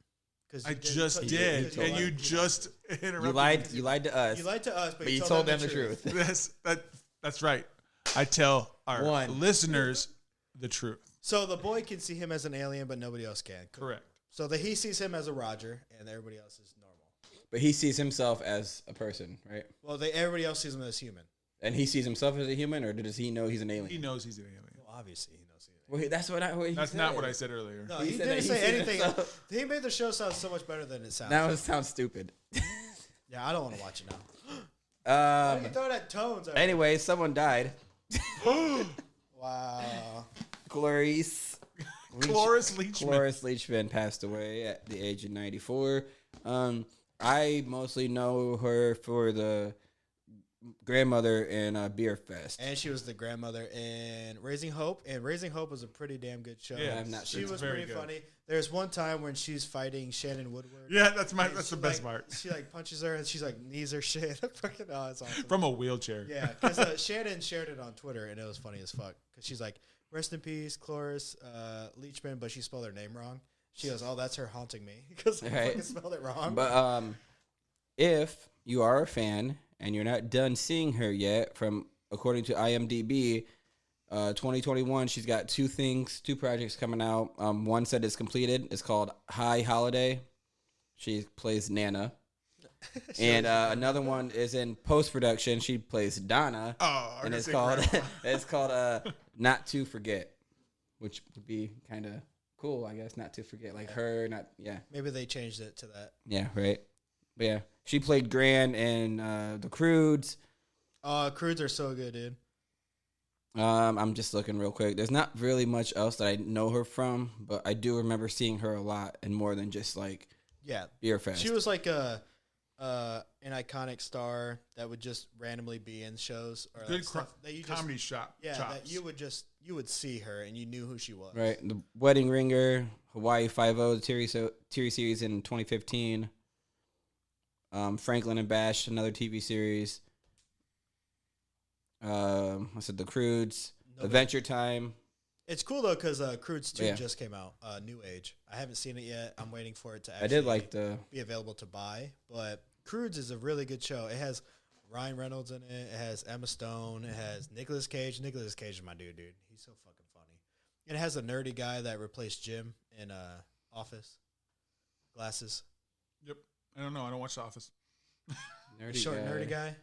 Because I just did. And you just interrupted. You lied to us. You lied to us, but you told them the truth. That's right. I tell our One. listeners the truth. So the boy can see him as an alien, but nobody else can. Correct. So he sees him as a Roger, and everybody else is normal. But he sees himself as a person, right? Well, everybody else sees him as human. And he sees himself as a human, or does he know he's an alien? He knows he's an alien. Well, obviously he knows. Well, that's what he That's said. not what I said earlier. No, He he said didn't that he say seen anything. himself. He made the show sound so much better than it sounds. Now it sounds stupid. Yeah, I don't want to watch it now. Why Um. you throw that tones? Anyway, someone died. Wow. Cloris Leachman. Cloris Leachman passed away at the age of 94. I mostly know her for the grandmother in Beer Fest. And she was the grandmother in Raising Hope, and Raising Hope was a pretty damn good show. Yeah, I'm not She sure. was very pretty good. funny. There's one time when she's fighting Shannon Woodward. Yeah, that's and the she, best like, part. She like punches her and she's like knees her shit. Fucking it's awesome. From a wheelchair. Yeah, because Shannon shared it on Twitter and it was funny as fuck. Because she's like, "Rest in peace, Cloris Leachman," but she spelled her name wrong. She goes, "Oh, that's her haunting me," because I Right. fucking spelled it wrong. But if you are a fan and you're not done seeing her yet, from according to IMDb, 2021, she's got two projects coming out. One said it's completed. It's called High Holiday. She plays Nana. And another one is in post production. She plays Donna. Oh, and it's called Not to Forget, which would be kind of cool, I guess. Not to forget, like her. Maybe they changed it to that. Yeah, right. But yeah, she played Gran in The Croods. Crudes are so good, dude. I'm just looking real quick. There's not really much else that I know her from, but I do remember seeing her a lot and more than just like Yeah, Beer Fest. she was like an iconic star that would just randomly be in shows or Good like stuff that you just comedy shop. yeah chops. that you would see her and you knew who she was. right. The Wedding Ringer, Hawaii Five-0, the TV series in 2015. Franklin and Bash, another TV series. I said The Croods, Adventure Time. It's cool though because Crudes 2 Yeah. just came out, New Age. I haven't seen it yet. I'm waiting for it to I actually did like the be available to buy. But Crudes is a really good show. It has Ryan Reynolds in it. It has Emma Stone. It has Nicolas Cage. Nicolas Cage is my dude. He's so fucking funny. And it has a nerdy guy that replaced Jim in Office. Glasses. Yep. I don't know. I don't watch The Office. nerdy Short guy. nerdy guy.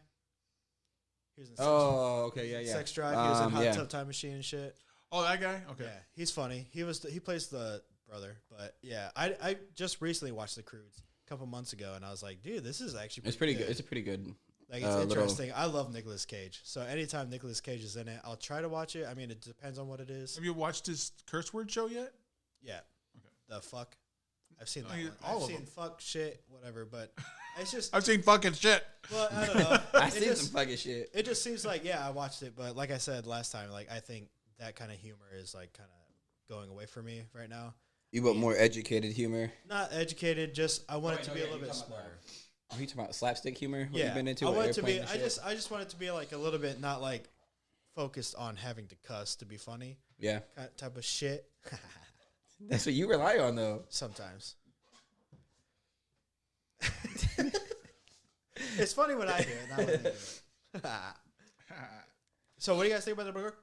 He was in Oh, okay, yeah. Sex Drive. He was in Hot yeah. Tub Time Machine and shit. Oh, that guy? Okay. Yeah, he's funny. He plays the brother. But yeah, I just recently watched The Croods a couple months ago, and I was like, dude, this is actually It's pretty good. It's a pretty good. Like it's little- interesting. I love Nicolas Cage. So anytime Nicolas Cage is in it, I'll try to watch it. I mean, it depends on what it is. Have you watched his curse word show yet? Yeah. Okay. The fuck. I've seen that Oh, one. all I've of seen them. fuck, shit, whatever. But it's just, I've seen fucking shit. well, I don't know. I It seen just- some fucking shit. It just seems like, yeah, I watched it. But like I said last time, like I think that kind of humor is like kind of going away from me right now. You want more educated humor? Not educated, just I want Oh, it to wait, be no, a yeah, little you bit talking about smarter. Are you talking about slapstick humor? What Yeah, you been into? I with want it to be. Airplane and shit? I just want it to be like a little bit not like focused on having to cuss to be funny Yeah, type of shit. that's what you rely on, though. Sometimes. It's funny when I do it, not when they do it. So, what do you guys think about the burger?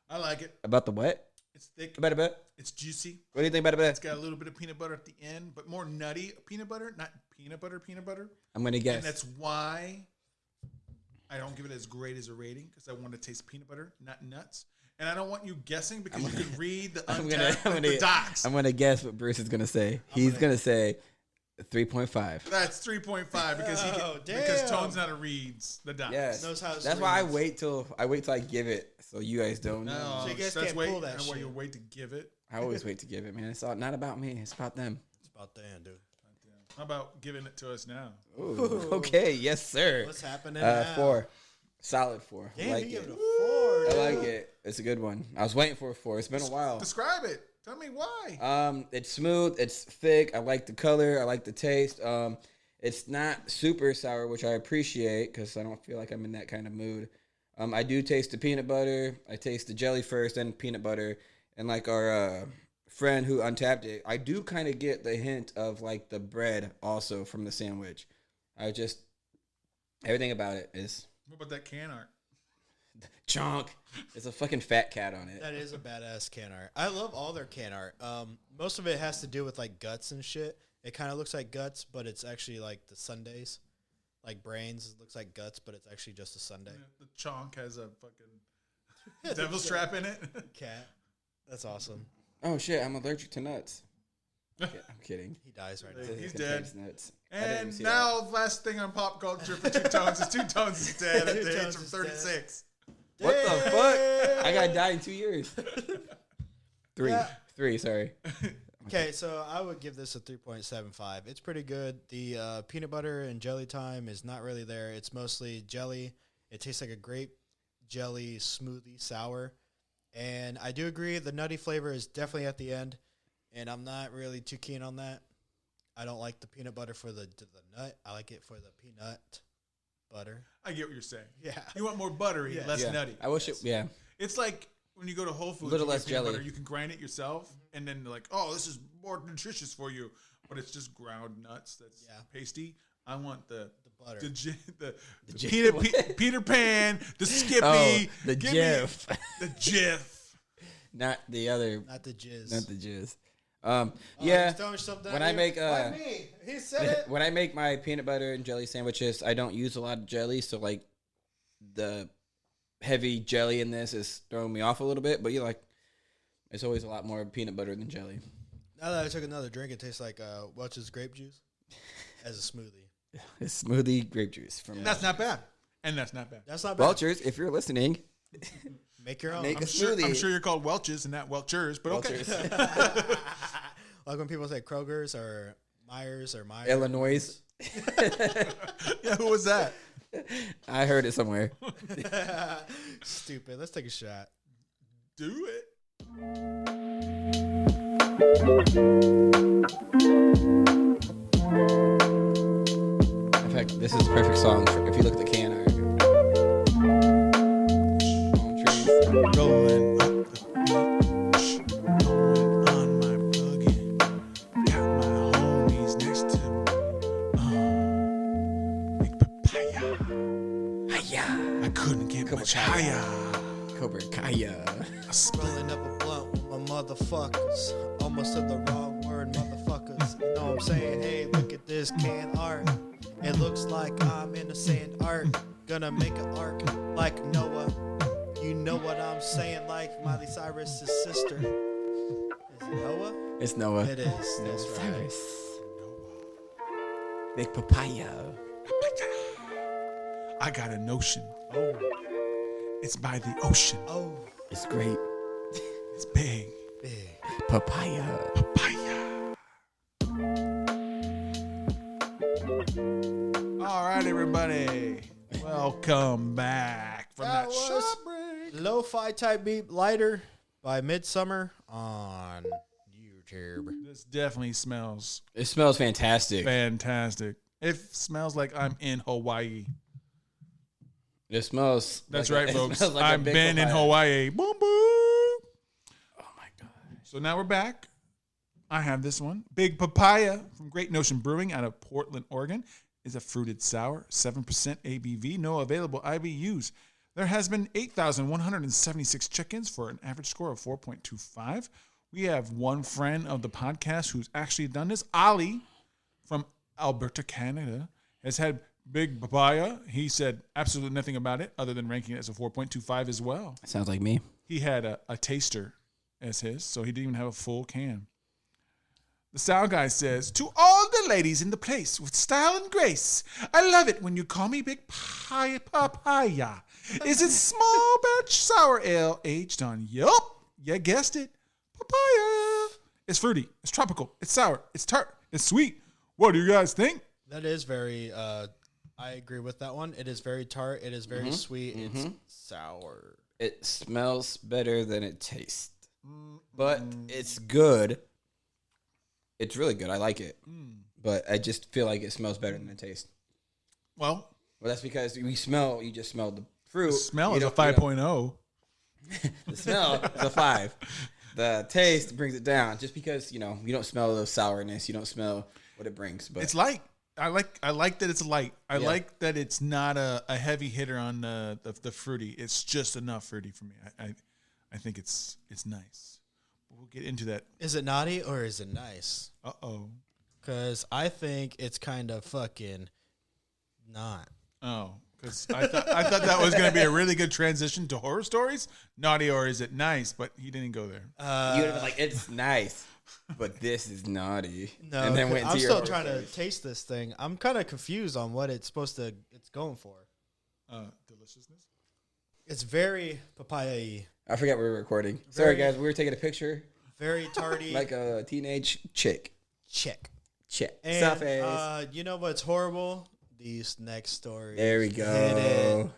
I like it. About the what? It's thick. About a bit? It's juicy. What do you think about It's it? got a little bit of peanut butter at the end, but more nutty peanut butter, not peanut butter. I'm gonna guess. And that's why I don't give it as great as a rating, because I want to taste peanut butter, not nuts. And I don't want you guessing, because you can read the Untappd, the docs. I'm gonna guess what Bruce is gonna say. He's gonna say 3.5. That's 3.5 because Oh, because damn. Tone's not a reads the docs. Yes. Knows how to That's why I read. wait till I give it, so you guys don't know. No, So you guys that's can't wait, pull that that's why shit. you wait to give it. I always wait to give it, man. It's not about me. It's about them. It's about damn, dude. How about giving it to us now? Ooh, okay, yes, sir. What's happening now? 4. Solid 4. I Damn, like you give it. it a 4. I like it. It's a good one. I was waiting for a 4. It's been a while. Describe it. Tell me why. It's smooth. It's thick. I like the color. I like the taste. It's not super sour, which I appreciate because I don't feel like I'm in that kind of mood. I do taste the peanut butter. I taste the jelly first, then peanut butter. And like our friend who untapped it, I do kind of get the hint of like the bread also from the sandwich. Everything about it is What about that can art? Chonk. There's a fucking fat cat on it. That is a badass can art. I love all their can art. Most of it has to do with like guts and shit. It kind of looks like guts, but it's actually like the Sundays. Like brains, it looks like guts, but it's actually just a Sundae. Yeah, the chonk has a fucking devil strap in it. Cat. That's awesome. Oh shit, I'm allergic to nuts. I'm kidding. He dies right now. He's It dead. contains nuts. I didn't And see now, last thing on pop culture for Two Tones is Two Tones is dead at Two the age Tones of is 36. that. What the fuck? I gotta die in 2 years. 3. Yeah. 3, sorry. Okay, so I would give this a 3.75. It's pretty good. The peanut butter and jelly time is not really there. It's mostly jelly. It tastes like a grape jelly smoothie sour. And I do agree the nutty flavor is definitely at the end. And I'm not really too keen on that. I don't like the peanut butter for the nut. I like it for the peanut butter. I get what you're saying. Yeah. You want more buttery, Yes. less Yeah. nutty. I wish it, yeah. It's like when you go to Whole Foods, Little you get less peanut jelly. butter, you can grind it yourself, and then they're like, oh, this is more nutritious for you. But it's just ground nuts that's pasty. I want the butter. the Jif. Peter Pan, the Skippy, Oh, the give me Jif. the Jif. Not the other. Not the jizz. Not the jizz. Yeah. Yeah. When I make Why me? He said it. when I make my peanut butter and jelly sandwiches, I don't use a lot of jelly, so like the heavy jelly in this is throwing me off a little bit. But you like, it's always a lot more peanut butter than jelly. Now that I took another drink, it tastes like Welch's grape juice as a smoothie. It's smoothie grape juice from That's not bad. And that's not bad. That's not bad. Welchers. If you're listening, Make your own. Make I'm a sure, smoothie. I'm sure you're called Welch's and not Welchers, but okay. Welchers. Like when people say Kroger's or Myers or Myers. Illinois. Yeah, who was that? I heard it somewhere. Stupid. Let's take a shot. Do it. In fact, this is a perfect song for, if you look at the can art. Palm trees. Rolling up the beach, blowing on my plug-in. Got my homies next to me. Big papaya. Hiya. I couldn't get much higher. Cobra Kaya. Rolling up a blunt with my motherfuckers. Almost said the wrong word, motherfuckers. You know what I'm saying? Hey, look at this can art. It looks like I'm in a sand art. Gonna make an arc like Noah. You know what I'm saying? Like Miley Cyrus's sister. Is it Noah? It's Noah. It is. That's right. Cyrus. Big papaya. I got a notion. Oh. It's by the ocean. Oh. It's great. It's big. Big. Papaya. Papaya. All right, everybody. Welcome back from that That short was break. Lo-fi type beat lighter by Midsummer on YouTube. This definitely smells It smells fantastic. fantastic. It smells like I'm in Hawaii. It smells. That's like right, it folks. smells like a I've big been in papaya. Hawaii. Boom, boom. Oh my god. So now we're back. I have this one. Big Papaya from Great Notion Brewing out of Portland, Oregon is a fruited sour, 7% ABV, no available IBUs. There has been 8,176 check-ins for an average score of 4.25. We have one friend of the podcast who's actually done this. Ali from Alberta, Canada, has had Big Papaya. He said absolutely nothing about it other than ranking it as a 4.25 as well. Sounds like me. He had a taster as his, so he didn't even have a full can. The sound guy says, to all the ladies in the place with style and grace, I love it when you call me Big Papaya. Is it small batch sour ale aged on, yup, you guessed it, papaya. It's fruity, it's tropical, it's sour, it's tart, it's sweet. What do you guys think? That is very I agree with that one. It is very tart. It is very sweet. It's sour. It smells better than it tastes, but it's good. It's really good. I like it, but I just feel like it smells better than it tastes. Well, that's because you just smell the fruit. The smell is a 5.0. The smell is a 5. The taste brings it down just because, you don't smell the sourness. You don't smell what it brings. But it's light. I like that it's light. I like that it's not a heavy hitter on the fruity. It's just enough fruity for me. I think it's nice. We'll get into that. Is it naughty or is it nice? Uh-oh. Because I think it's kind of fucking not. Oh, because I thought that was going to be a really good transition to horror stories. Naughty or is it nice? But he didn't go there. You would have been like, it's nice, but this is naughty. No, and then went I'm to still your trying to taste this thing. I'm kind of confused on what it's going for. Deliciousness. It's very papaya-y. I forgot we were recording. Sorry, guys. We were taking a picture. Very tarty. Like a teenage chick. Check. And, Stop you know what's horrible? These next stories. There we go.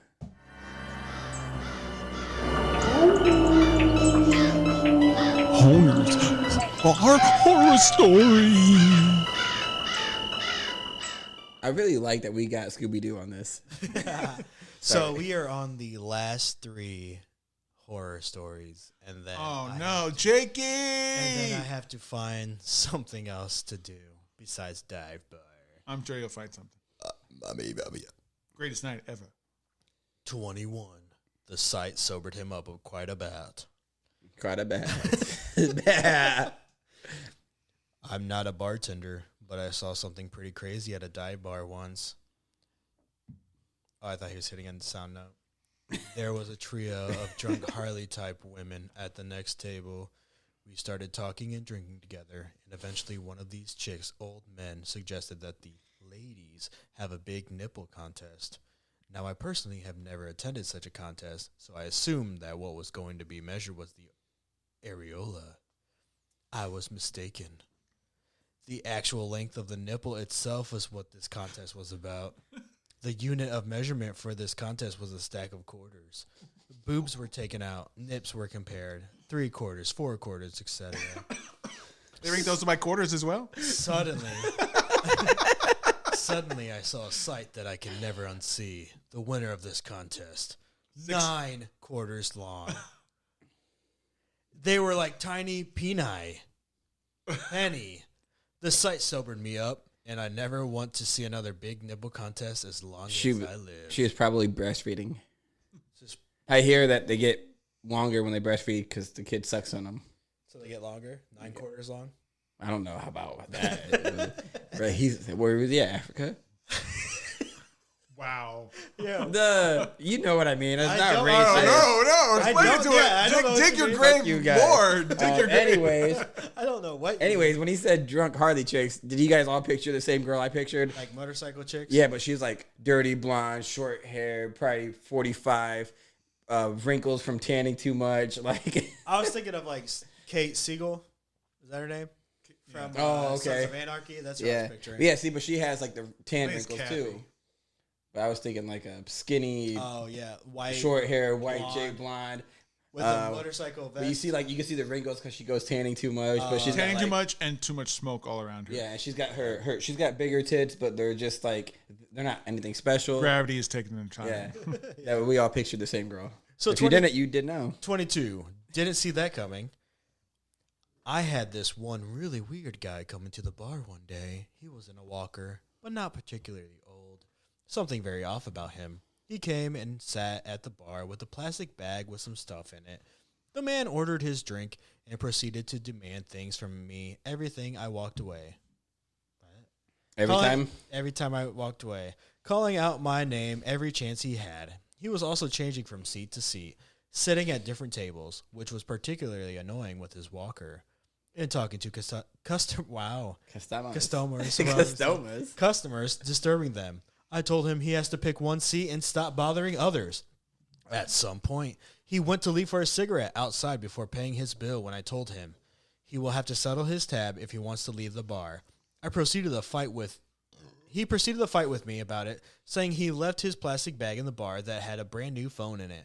Horror story. I really like that we got Scooby-Doo on this. So we are on the last 3 horror stories, and then Jakey! And then I have to find something else to do besides dive bar. I'm sure you'll find something. Greatest night ever. 21. The sight sobered him up quite a bit. I'm not a bartender, but I saw something pretty crazy at a dive bar once. Oh, I thought he was hitting on the sound note. There was a trio of drunk Harley-type women at the next table. We started talking and drinking together, and eventually one of these chicks' old men suggested that the ladies have a big nipple contest. Now, I personally have never attended such a contest, so I assumed that what was going to be measured was the areola. I was mistaken. The actual length of the nipple itself was what this contest was about. The unit of measurement for this contest was a stack of quarters. Boobs were taken out, nips were compared, 3 quarters, 4 quarters, etc. They rank those by quarters as well? Suddenly, I saw a sight that I can never unsee. The winner of this contest, 9 quarters long. They were like tiny penny. The sight sobered me up, and I never want to see another big nipple contest as long as I live. She was probably breastfeeding. I hear that they get longer when they breastfeed because the kid sucks on them. So they get longer? 9 quarters long? I don't know about that. Right, where was he? Africa? Wow. Yeah. You know what I mean. It's I not don't- racist. No. Explain it to it. Dig your grave you guys. more. Dig your grave. Anyways, I don't know what. when he said drunk Harley chicks, did you guys all picture the same girl I pictured? Like motorcycle chicks? Yeah, but she's like dirty blonde, short hair, probably 45, wrinkles from tanning too much. Like I was thinking of like Kate Siegel. Is that her name? From okay. Sons of Anarchy. That's what I was picturing. Yeah, see, but she has like the tan I think it's wrinkles Kathy. too. But I was thinking like a skinny, Oh yeah, white, short hair, white blonde, chick, blonde. with a motorcycle vest. But you can see the wringles because she goes tanning too much. But she's Tanning got, too like, much and too much smoke all around her. Yeah, and she's got she's got bigger tits, but they're just like they're not anything special. Gravity is taking them time. Yeah, yeah. We all pictured the same girl. So If you didn't, you did know. 22. Didn't see that coming. I had this one really weird guy come into the bar one day. He was in a walker, but not particularly old. Something very off about him. He came and sat at the bar with a plastic bag with some stuff in it. The man ordered his drink and proceeded to demand things from me. Everything I walked away. Every time I walked away. Calling out my name every chance he had. He was also changing from seat to seat, sitting at different tables, which was particularly annoying with his walker. And talking to customers, disturbing them. I told him he has to pick one seat and stop bothering others. At some point, he went to leave for a cigarette outside before paying his bill when I told him he will have to settle his tab if he wants to leave the bar. I proceeded to fight with He proceeded to fight with me about it, saying he left his plastic bag in the bar that had a brand new phone in it.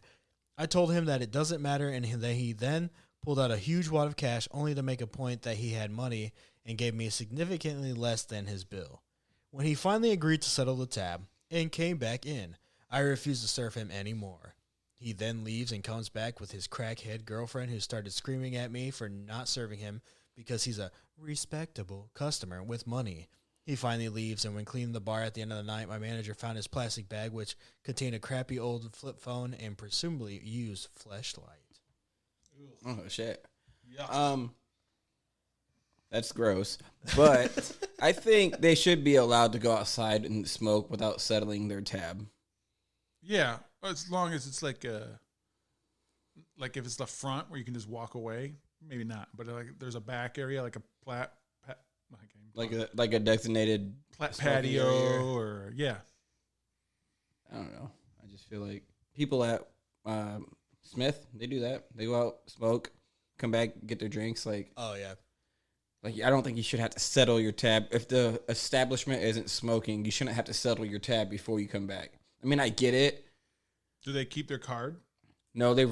I told him that it doesn't matter, and that he then pulled out a huge wad of cash only to make a point that he had money and gave me significantly less than his bill. When he finally agreed to settle the tab and came back in, I refused to serve him anymore. He then leaves and comes back with his crackhead girlfriend who started screaming at me for not serving him because he's a respectable customer with money. He finally leaves, and when cleaning the bar at the end of the night, my manager found his plastic bag, which contained a crappy old flip phone and presumably used fleshlight. Oh, shit. Yeah. That's gross. But I think they should be allowed to go outside and smoke without settling their tab. Yeah, as long as it's like if it's the front where you can just walk away, maybe not. But like there's a back area, like a like a designated patio area. or yeah. I don't know. I just feel like people at Smith, they do that. They go out, smoke, come back, get their drinks. Like, Oh, yeah. Like, I don't think you should have to settle your tab. If the establishment isn't smoking, you shouldn't have to settle your tab before you come back. I mean, I get it. Do they keep their card? No, they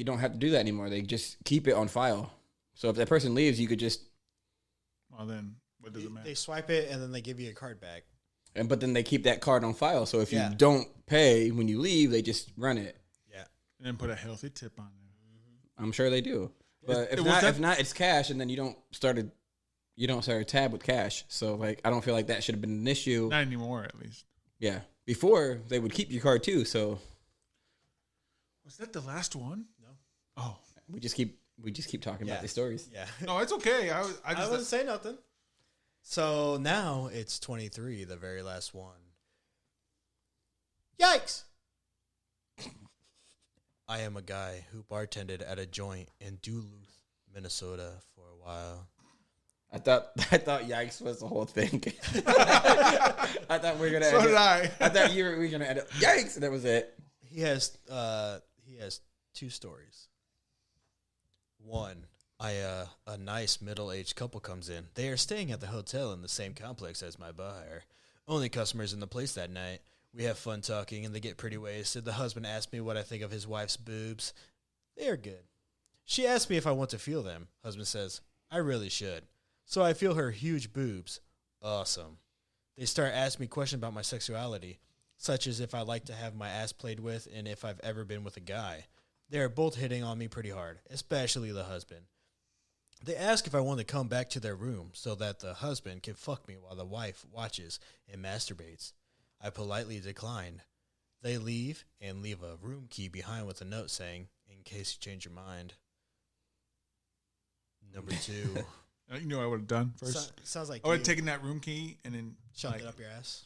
don't have to do that anymore. They just keep it on file. So if that person leaves, you could just... Well, then what does it matter? They swipe it, and then they give you a card back. But then they keep that card on file. So if Yeah. you don't pay when you leave, they just run it. Yeah. And then put a healthy tip on there. I'm sure they do. But If if not, it's cash, and then you don't start a tab with cash. So like, I don't feel like that should have been an issue. Not anymore, at least. Yeah, before they would keep your card too. So Was that the last one? No. Oh. we just keep talking about these stories. Yeah. No, it's okay. I I just wasn't saying nothing. So now it's 23, the very last one. Yikes! I am a guy who bartended at a joint in Duluth, Minnesota for a while. I thought yikes was the whole thing. I thought we were gonna. So did I. I thought we were gonna end up yikes, and that was it. He has two stories. One, a nice middle-aged couple comes in. They are staying at the hotel in the same complex as my bar. Only customers in the place that night. We have fun talking, and they get pretty wasted. The husband asks me what I think of his wife's boobs. They are good. She asks me if I want to feel them. Husband says, I really should. So I feel her huge boobs. Awesome. They start asking me questions about my sexuality, such as if I like to have my ass played with and if I've ever been with a guy. They are both hitting on me pretty hard, especially the husband. They ask if I want to come back to their room so that the husband can fuck me while the wife watches and masturbates. I politely decline. They leave and leave a room key behind with a note saying, in case you change your mind. Number 2. You know what I would have done first? Sounds like I would you have taken that room key and then shoved it up your ass.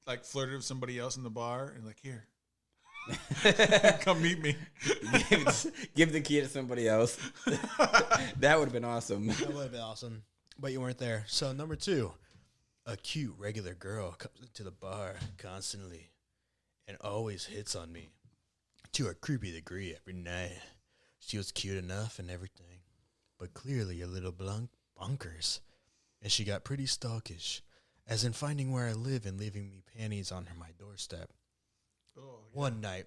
like flirted with somebody else in the bar and like, here. Come meet me. Give the key to somebody else. That would have been awesome. That would have been awesome, but you weren't there. So number 2, a cute regular girl comes into the bar constantly and always hits on me to a creepy degree every night. She was cute enough and everything, but clearly a little bonkers, and she got pretty stalkish, as in finding where I live and leaving me panties on my doorstep. Oh, One night,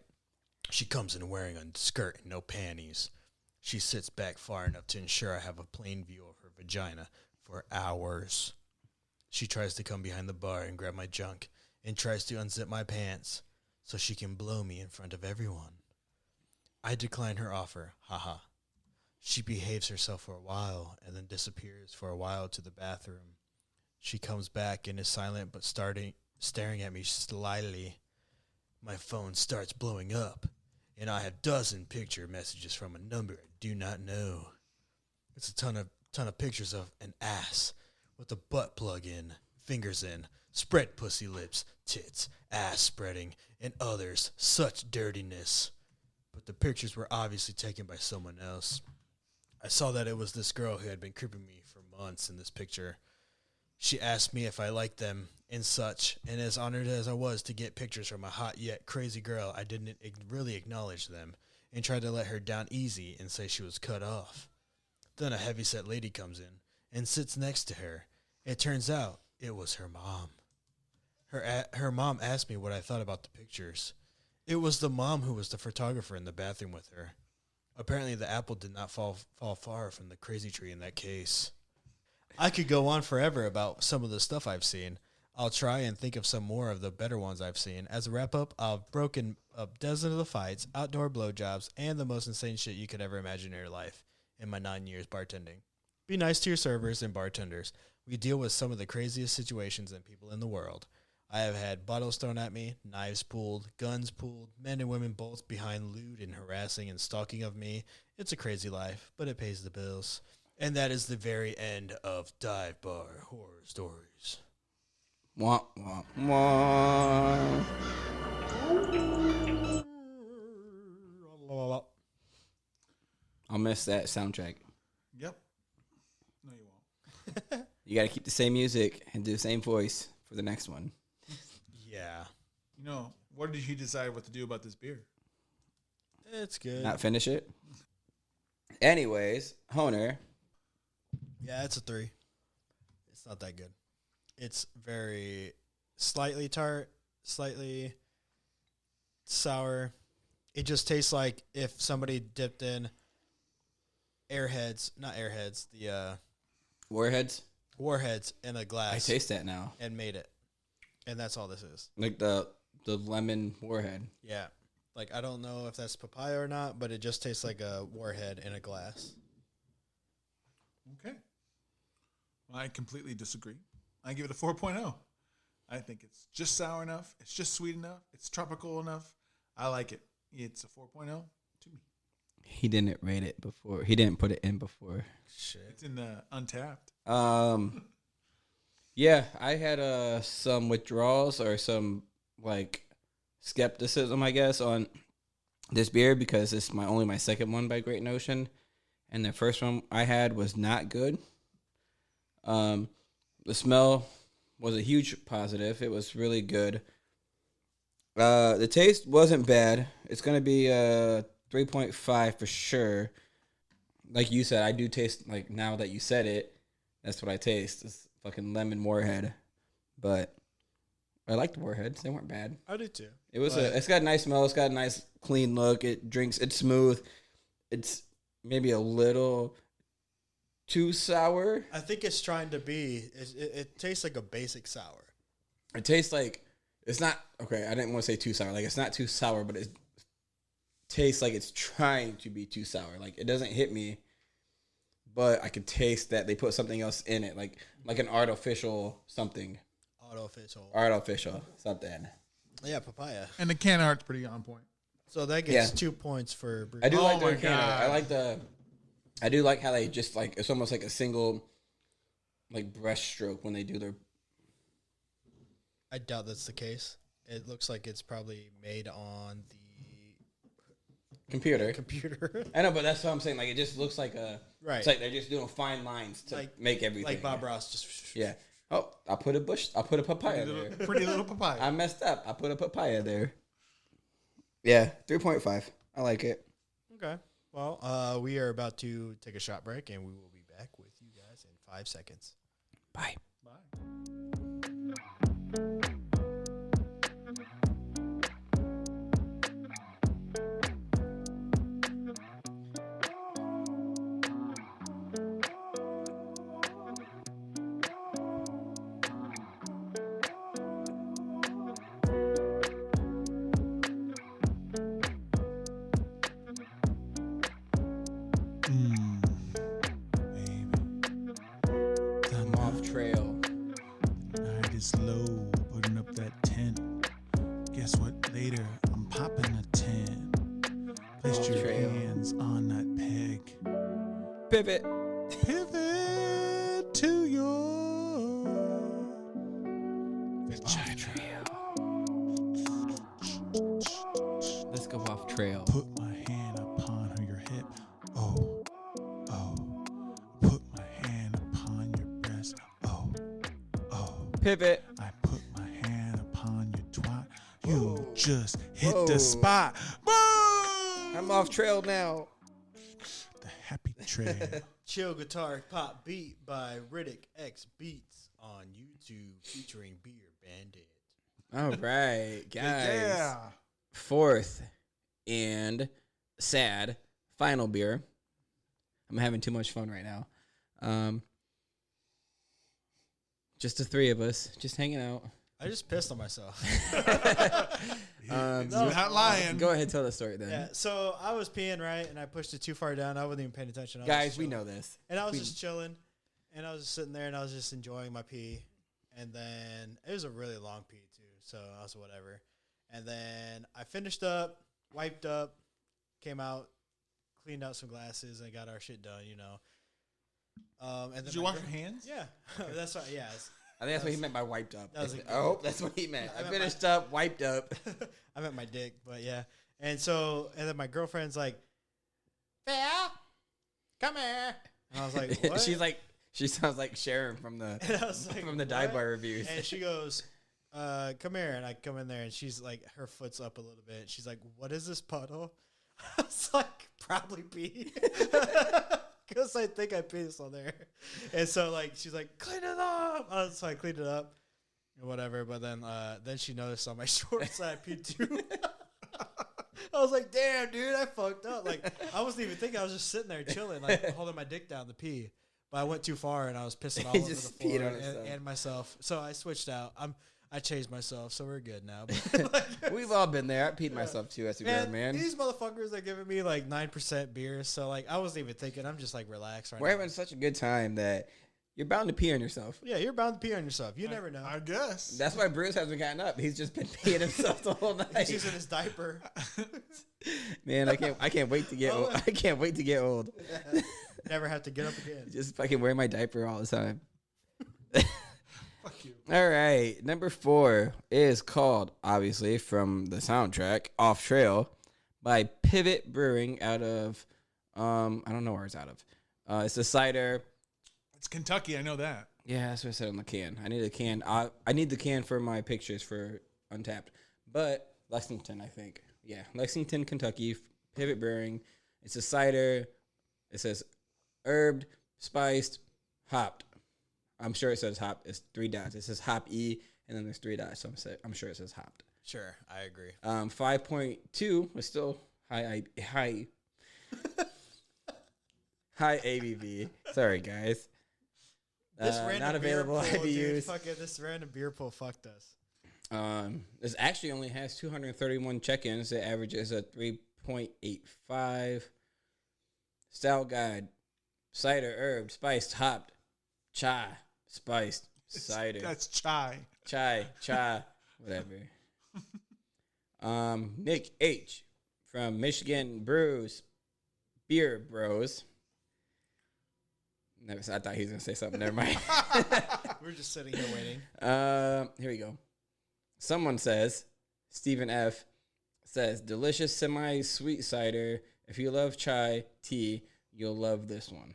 she comes in wearing a skirt and no panties. She sits back far enough to ensure I have a plain view of her vagina for hours. She tries to come behind the bar and grab my junk and tries to unzip my pants so she can blow me in front of everyone. I decline her offer, haha. She behaves herself for a while and then disappears for a while to the bathroom. She comes back and is silent but staring at me slyly. My phone starts blowing up, and I have dozen picture messages from a number I do not know. It's a ton of pictures of an ass with a butt plug in, fingers in, spread pussy lips, tits, ass spreading, and others. Such dirtiness. But the pictures were obviously taken by someone else. I saw that it was this girl who had been creeping me for months in this picture. She asked me if I liked them and such, and as honored as I was to get pictures from a hot yet crazy girl, I didn't really acknowledge them and tried to let her down easy and say she was cut off. Then a heavyset lady comes in and sits next to her. It turns out it was her mom. Her mom asked me what I thought about the pictures. It was the mom who was the photographer in the bathroom with her. Apparently, the apple did not fall far from the crazy tree in that case. I could go on forever about some of the stuff I've seen. I'll try and think of some more of the better ones I've seen. As a wrap-up, I've broken up dozens of the fights, outdoor blowjobs, and the most insane shit you could ever imagine in your life in my 9 years bartending. Be nice to your servers and bartenders. We deal with some of the craziest situations and people in the world. I have had bottles thrown at me, knives pulled, guns pulled, men and women both behind lewd and harassing and stalking of me. It's a crazy life, but it pays the bills. And that is the very end of Dive Bar Horror Stories. Wah, wah, wah. I'll miss that soundtrack. Yep. No, you won't. You got to keep the same music and do the same voice for the next one. Yeah. You know, what did you decide what to do about this beer? It's good. Not finish it. Anyways, Honer. Yeah, it's a 3. It's not that good. It's very slightly tart, slightly sour. It just tastes like if somebody dipped in the Warheads in a glass. I taste that now. And made it. And that's all this is. Like the lemon Warhead. Yeah. Like, I don't know if that's papaya or not, but it just tastes like a Warhead in a glass. Okay. Well, I completely disagree. I give it a 4.0. I think it's just sour enough. It's just sweet enough. It's tropical enough. I like it. It's a 4.0 to me. He didn't rate it before. He didn't put it in before. Shit. It's in the Untappd. Yeah, I had some withdrawals or some like skepticism, I guess, on this beer because it's only my second one by Great Notion, and the first one I had was not good. The smell was a huge positive. It was really good. The taste wasn't bad. It's gonna be 3.5 for sure. Like you said, I do taste, like, now that you said it, that's what I taste. It's fucking lemon Warhead. But I like the Warheads. They weren't bad. I do too. It's got a nice smell. It's got a nice clean look. It's smooth. It's maybe a little too sour. I think it's trying to be, it tastes like a basic sour. It tastes like, it's not, okay, I didn't want to say too sour. Like, it's not too sour, but it tastes like it's trying to be too sour. Like, it doesn't hit me, but I can taste that they put something else in it, like an artificial something. Artificial something. Yeah, papaya. And the can art's pretty on point. So that gets 2 points for Brewing. I do like their my can art. God. I do like how they just, like, it's almost like a single, like, brush stroke when they do their. I doubt that's the case. It looks like it's probably made on the computer. I know, but that's what I'm saying. Like, it just looks like a. Right. It's like they're just doing fine lines to make everything. Like Bob Ross. Just. Yeah. Oh, I put a papaya there. Pretty little papaya. I messed up. I put a papaya there. Yeah, 3.5. I like it. Okay. Well, we are about to take a shot break, and we will be back with you guys in 5 seconds. Bye. Pivot to your vagina. Let's go off trail. Put my hand upon your hip. Oh. Put my hand upon your breast. Oh. Pivot. I put my hand upon your twat. You just hit the spot. Boom! I'm off trail now. The happy trail. Chill Guitar Pop Beat by Riddick X Beats on YouTube featuring Beer Bandit. All right, guys. Yeah. Fourth and sad final beer. I'm having too much fun right now. Just the three of us, just hanging out. I just pissed on myself. You're not lying. Go ahead, tell the story then. Yeah, so I was peeing, right, and I pushed it too far down. I wasn't even paying attention. Guys, we know this. And I was just chilling, and I was just sitting there, and I was just enjoying my pee. And then it was a really long pee, too, so I was whatever. And then I finished up, wiped up, came out, cleaned out some glasses, and got our shit done, you know. And then Did you wash your hands? Yeah, that's right. Yeah, I think that's what he meant by wiped up. That was I hope that's what he meant. I meant finished up, wiped up. I meant my dick, but yeah. And then my girlfriend's like, "Fair, come here." And I was like, "What?" She sounds like Sharon from the And I was like, from the "What?" dive bar reviews. And she goes, "Come here." And I come in there, and she's like, her foot's up a little bit. She's like, "What is this puddle?" I was like, "Probably pee." Because I think I pissed on there. And so, like, she's like, "Clean it up." So I cleaned it up and whatever. But then she noticed on my shorts that I peed too. I was like, "Damn, dude, I fucked up." Like, I wasn't even thinking. I was just sitting there chilling, like, holding my dick down to pee. But I went too far, and I was pissing all over the just floor peed on himself. and myself. So I switched out. I changed myself, so we're good now. We've all been there. I peed myself too as a grown man. These motherfuckers are giving me like 9% beer, so like I wasn't even thinking. I'm just like relaxed right We're now. having such a good time that you're bound to pee on yourself. Yeah, you're bound to pee on yourself. You never know. I guess. That's why Bruce hasn't gotten up. He's just been peeing himself the whole night. He's using his diaper. Man, I can't wait to get old. I can't wait to get old. Never have to get up again. Just fucking wear my diaper all the time. Fuck you. All right, number 4 is called, obviously, from the soundtrack, Off Trail, by Pivot Brewing out of, I don't know where it's out of. It's a cider. It's Kentucky. I know that. Yeah, that's what I said on the can. I need a can. I need the can for my pictures for Untappd. But Lexington, I think. Yeah, Lexington, Kentucky, Pivot Brewing. It's a cider. It says herbed, spiced, hopped. I'm sure it says hop. It's 3 dots. It says hop E, and then there's 3 dots. So I'm sure it says hopped. Sure, I agree. 5.2 is still high ABV. Sorry, guys. This random not available beer pool, dude, IBUs. this random beer pool fucked us. This actually only has 231 check-ins. It averages a 3.85. Style guide: cider, herb, spiced, hopped, chai, spiced, cider. That's chai. Chai, whatever. Nick H from Michigan Brews, Beer Bros. I thought he was gonna say something. Never mind. We're just sitting here waiting. Here we go. Someone says, Stephen F says, delicious semi-sweet cider. If you love chai tea, you'll love this one.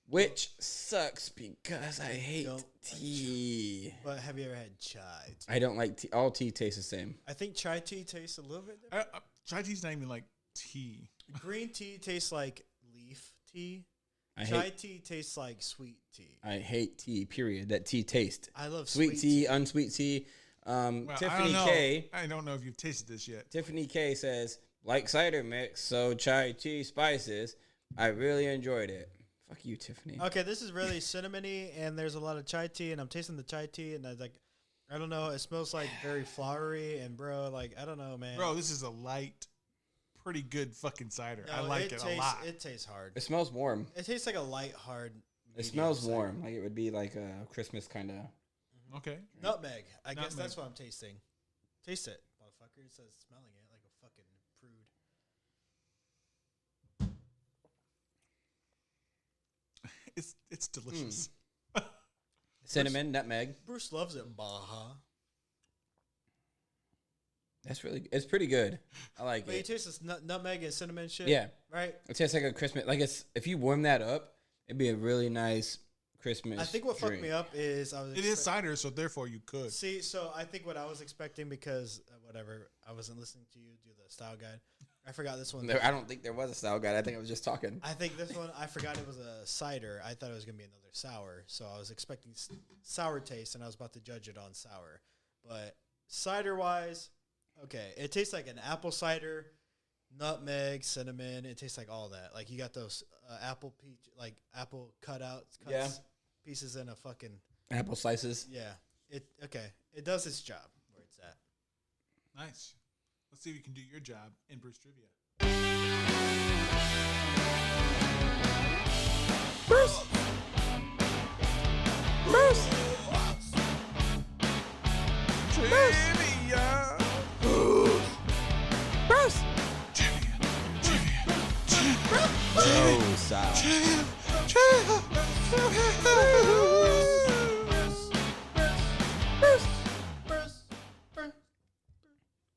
Which sucks because I hate Don't like tea. But have you ever had chai tea? I don't like tea. All tea tastes the same. I think chai tea tastes a little bit different. Chai tea's not even like tea. Green tea tastes like leaf tea. I Chai tea tastes like sweet tea. hate tea, period. That tea taste. I love Sweet tea, unsweet tea. Well, Tiffany I K. I don't know if you've tasted this yet. Tiffany K says, like cider mix, so chai tea spices. I really enjoyed it. Fuck you, Tiffany. Okay, this is really cinnamony, and there's a lot of chai tea, and I'm tasting the chai tea, and I don't know, it smells like very flowery, and bro, like, I don't know, man. Bro, this is a light, pretty good fucking cider. No, I like it a lot. It tastes hard. It smells warm. It tastes like a light, hard. It smells warm. Like it would be like a Christmas kind of. Okay. Nutmeg. I guess Nutmeg. that's what I'm tasting. Taste it, motherfucker. It says smelling it like a fucking prude. It's delicious. Cinnamon, nutmeg. Bruce loves it, Baja. It's pretty good. I like But you it. taste this nutmeg and cinnamon shit? Yeah. Right? It tastes like a Christmas. Like if you warm that up, it'd be a really nice Christmas. I think what fucked drink. me up is It is cider, so therefore you could. See, so I think what I was expecting because whatever, I wasn't listening to you do the style guide. I forgot this one. I don't think there was a style guide. I think I was just talking. I think this one, I forgot it was a cider. I thought it was going to be another sour. So I was expecting sour taste, and I was about to judge it on sour. But cider-wise, okay, it tastes like an apple cider, nutmeg, cinnamon. It tastes like all that. Like you got those apple cutouts, pieces in a fucking Apple slices. yeah. It does its job where it's at. Nice. Let's see if you can do your job in Bruce Trivia. Bruce. Bruce. Trivia. Bruce. Oh, stop.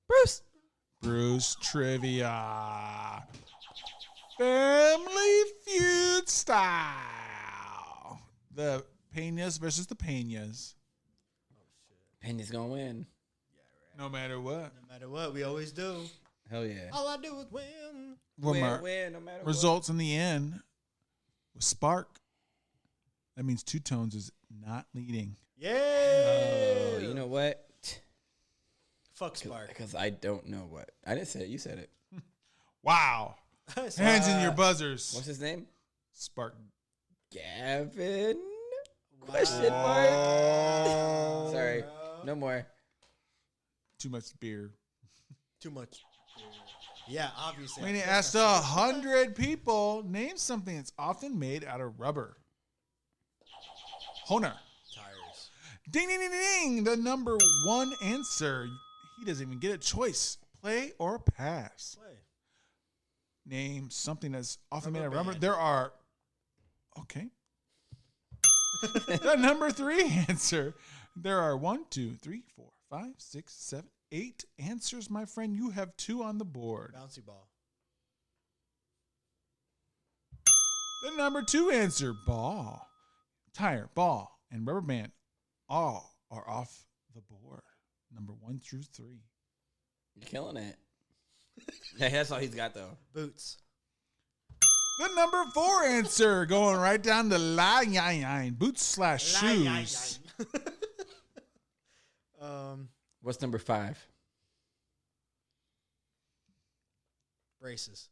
Bruce. Bruce Trivia. Family Feud style. The Peñas versus the Peñas. Penny's gonna win. No matter what. No matter what, we always do. Hell yeah. All I do is win. Win, no matter Results in the end with Spark. That means Two Tones is not leading. Yeah. what. Oh, you know what? Fuck Spark. Because I don't know what. I didn't say it. You said it. Wow. Hands in your buzzers. What's his name? Spark. Gavin? Question mark. Sorry. No more. Too much beer. Too much. Yeah, obviously. When he asked 100 people, name something that's often made out of rubber. Honer. Tires. Ding, ding, ding, ding, ding. The number one answer. He doesn't even get a choice. Play or pass. Play. Name something that's often made Rubber out of rubber. band. There are. Okay. The number three answer. There are 1, 2, 3, 4, 5, 6, 7, 8 answers, my friend. You have 2 on the board. Bouncy ball. The number 2 answer, ball. Tire, ball, and rubber band all are off the board. Number 1 through 3. You're killing it. Hey, that's all he's got, though. Boots. The number 4 answer, going right down the line. Boots / shoes. What's number 5? Braces.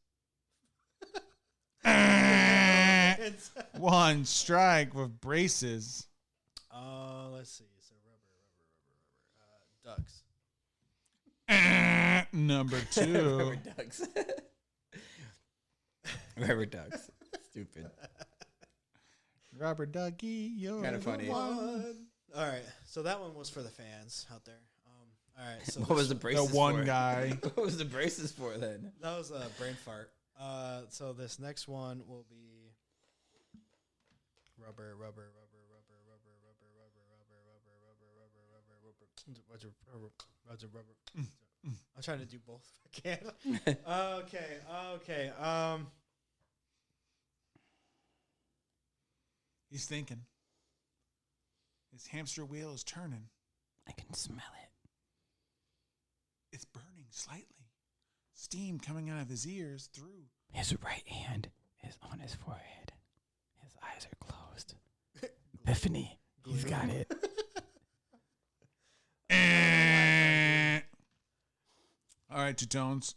One strike with braces. Let's see. So rubber. Ducks. Number 2. Rubber ducks. Rubber ducks. Stupid. Rubber ducky, you're Kinda funny. the one. All right. So that one was for the fans out there. All right. So What was the The braces one for? guy. What was the braces for then? That was a brain fart. So this next one will be rubber. I'm trying to do both if I can. Okay. He's thinking. His hamster wheel is turning. I can smell it. It's burning slightly. Steam coming out of his ears through. His right hand is on his forehead. His eyes are closed. Epiphany. He's got it. All right, Two Tones.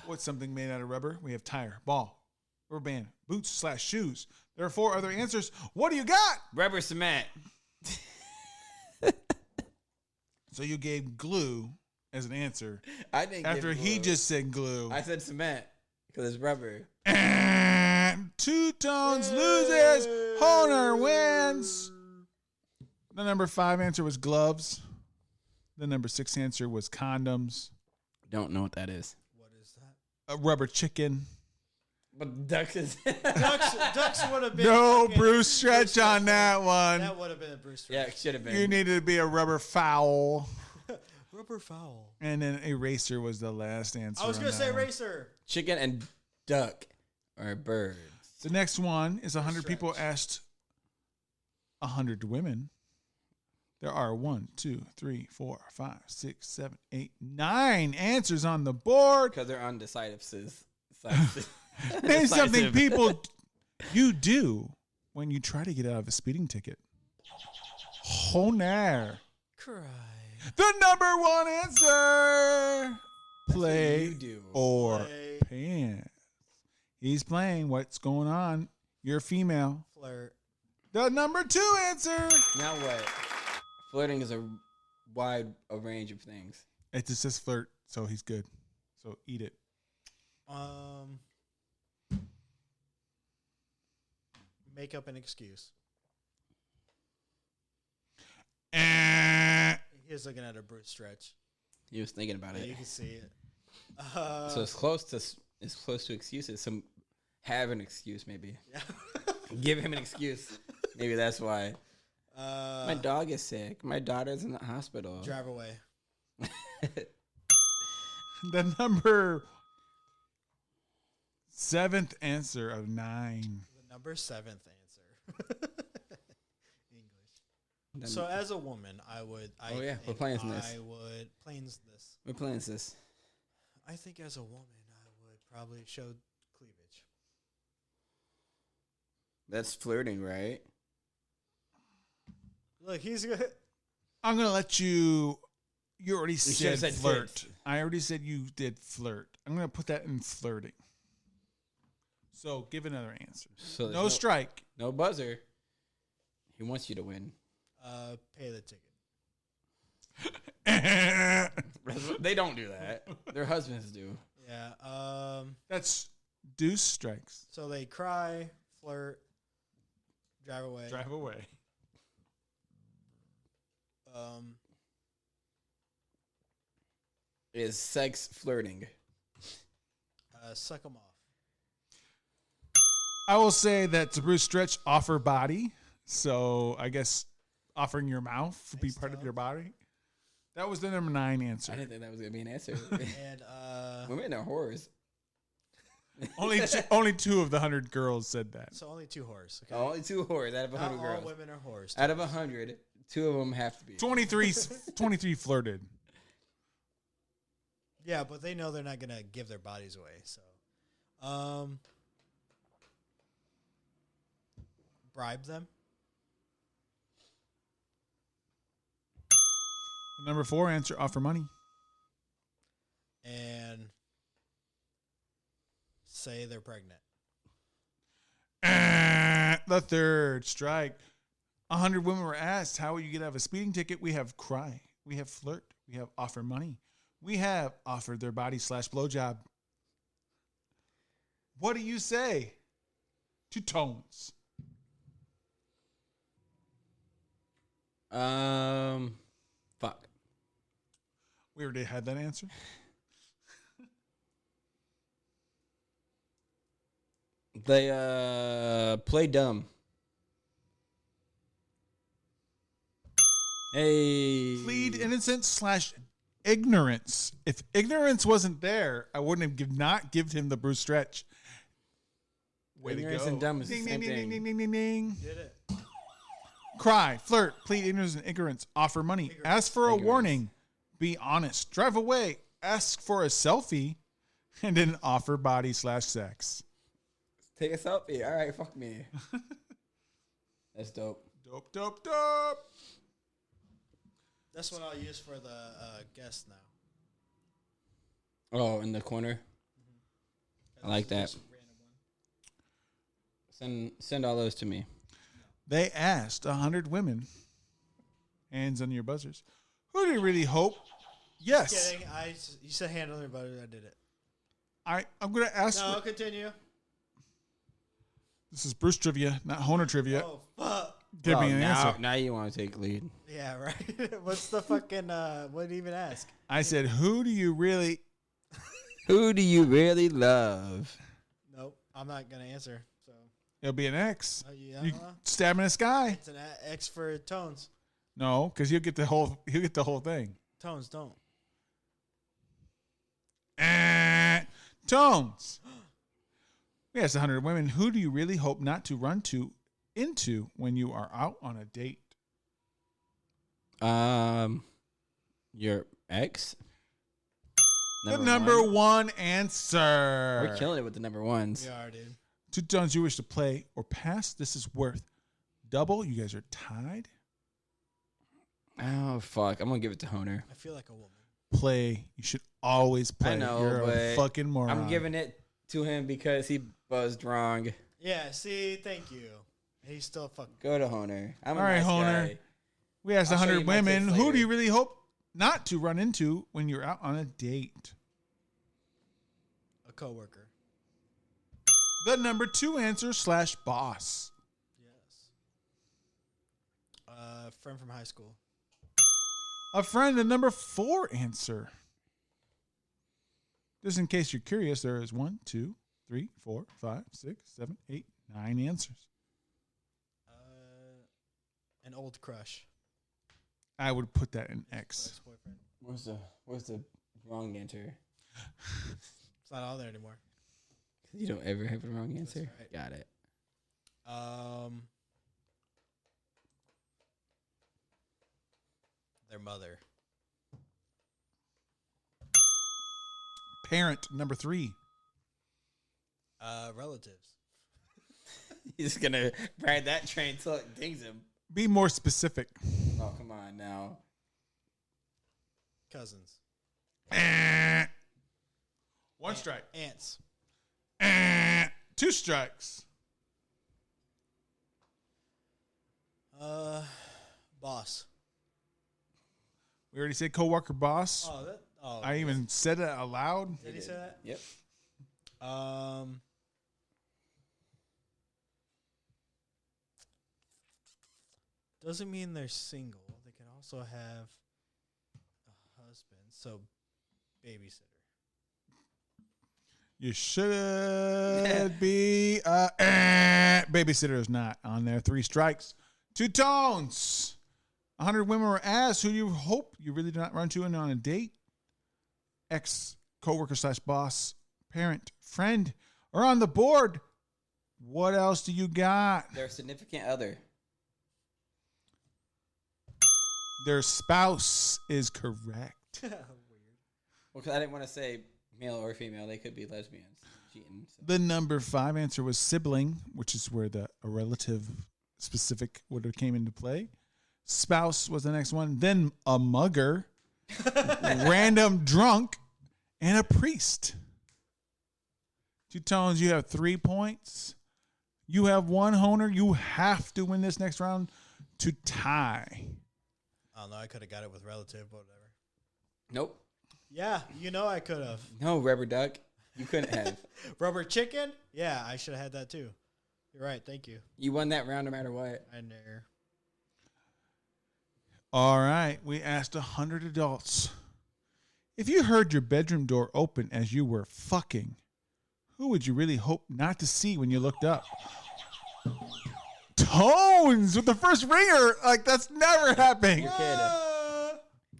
What's something made out of rubber? We have tire, ball, rubber band, boots / shoes. There are 4 other answers. What do you got? Rubber cement. So you gave glue as an answer I didn't after give he glue. just said glue. I said cement because it's rubber. And Two Tones loses. Honer wins. The number 5 answer was gloves. The number 6 answer was condoms. Don't know what that is. What is that? A rubber chicken. But ducks is. Ducks would have been. No fucking Bruce stretch on that one. That would have been a Bruce stretch. Yeah, it should have been. You needed to be a rubber foul. Rubber foul. And then eraser was the last answer. I was on going to that say one. racer. Chicken and duck are birds. The next one is 100 Stretch. people asked 100 women. There are 1, 2, 3, 4, 5, 6, 7, 8, 9 answers on the board. Because they're undecisive. Name something people you do when you try to get out of a speeding ticket. Honer. Cry. The number one answer. Play you do. or Play. pants. He's playing. What's going on? You're female. Flirt. The number two answer. Now what? Flirting is a wide range of things. It just says flirt, so he's good. So eat it. Make up an excuse. He's looking at a Bruce stretch. He was thinking about Yeah, it. you can see it. So it's close to excuses. Some have an excuse maybe. Yeah. Give him an excuse. Maybe that's why. My My dog is sick. My daughter's in the hospital. drive away. The number seventh answer of 9. The number 7th answer. English. So as a woman, we're playing this. I would planes this. We're playing this. I think as a woman, I would probably show cleavage. That's flirting, right? Look, he's good. I'm gonna let you. You already should've said said flirt. tits. I already said you did flirt. I'm gonna put that in flirting. So give another answer. So there's No strike. no buzzer. He wants you to win. Pay the ticket. They don't do that. Their husbands do. Yeah. That's deuce strikes. So they cry, flirt, drive away. Drive away. Is sex flirting? Suck them off. I will say that to Bruce Stretch offer body. So I guess offering your mouth to be Nice part of job. your body. That was the number 9 answer. I didn't think that was gonna be an answer. And Women are whores. only 2 of the 100 girls said that. so only 2 whores. Okay? Only 2 whores out of Not 100 all girls. women are whores. Out of 100, 2 of them have to be. 23 flirted. Yeah, but they know they're not gonna give their bodies away. So, bribe them. The number 4 answer offer money. And say they're pregnant. The third strike. 100 women were asked, how will you get out of a speeding ticket? We have cry. We have flirt. We have offer money. We have offered their body / blowjob. What do you say to Tones? Fuck. We already had that answer. They play dumb. Hey. Plead innocence / ignorance. If ignorance wasn't there, I wouldn't have not give him the Bruce Stretch. Way Ignorance to go. and dumb is the Ding, same ding, thing. ding, ding, ding, ding. Did it? Cry, flirt, plead ignorance and ignorance, offer money, ask for a Ignorance. warning, be honest, drive away, ask for a selfie, and then offer body / sex. Take a selfie. All right, fuck me. That's dope. Dope, dope, dope. That's what I'll use for the guest now. Oh, in the corner. I like that. Just a random one. Send all those to me. They asked 100 women, hands on your buzzers, who do you really hope? Yes. Kidding. You said hand on your butter. I did it. I'm going to ask. No, continue. This is Bruce trivia, not Honer trivia. Oh fuck. Give me an now, answer. Now you want to take lead. Yeah, right. What's the fucking? What did he even ask? I said, who do you really? Who do you really love? Nope. I'm not gonna answer. So It'll be an X. yeah, You stab him in the sky. it's an X for Tones. No, because he'll get the whole. He'll get the whole thing. Tones don't. Tones. We asked 100 women, who do you really hope not to run into when you are out on a date? Your ex. The number 1 answer. We're killing it with the number ones. We are, dude. 2 tones you wish to play or pass. This is worth double. You guys are tied. Oh fuck! I'm gonna give it to Honer. I feel like a woman. Play. You should always play. I know, You're but a fucking moron. I'm giving it to him because he buzzed wrong. Yeah, see, thank you. He's still fucking. Go to Honer. I'm a All right, nice Honer. guy. We asked I'll show 100 you my women, tips who later. do you really hope not to run into when you're out on a date? A coworker. The number 2 answer / boss. Yes. Friend from high school. A friend, the number 4 answer. Just in case you're curious, there is 1, 2, 3, 4, 5, 6, 7, 8, 9 answers. An old crush. I would put that in X. Ex-boyfriend. What's the wrong answer? It's not on there anymore. You don't ever have a wrong answer. right. Got it. Their mother. Parent, number 3. Relatives. He's gonna ride that train till it dings him. Be more specific. Oh come on now. Cousins. 1 strike. Aunts. 2 strikes. Boss. We already said coworker boss. Oh, I even said it aloud. Did he say that? Yep. Doesn't mean they're single. They can also have a husband. So, babysitter. You should be. Babysitter is not on there. 3 strikes. 2 tones. 100 women were asked who you hope you really do not run to on a date. Ex coworker / boss, parent, friend, or on the board. What else do you got? Their significant other. Their spouse is correct. Weird. Well, because I didn't want to say male or female. They could be lesbians. Cheating. So. The number 5 answer was sibling, which is where a relative specific would have came into play. Spouse was the next one. Then a mugger, random drunk, and a priest. 2 tones, you have 3 points. You have 1 Honer. You have to win this next round to tie. I don't know. I could have got it with relative, but whatever. Nope. Yeah, I could have. No, rubber duck. You couldn't have. Rubber chicken? Yeah, I should have had that too. You're right. Thank you. You won that round no matter what. I know. All right. We asked 100 adults. If you heard your bedroom door open as you were fucking, who would you really hope not to see when you looked up? Tones with the first ringer. Like, that's never happening. Your kid.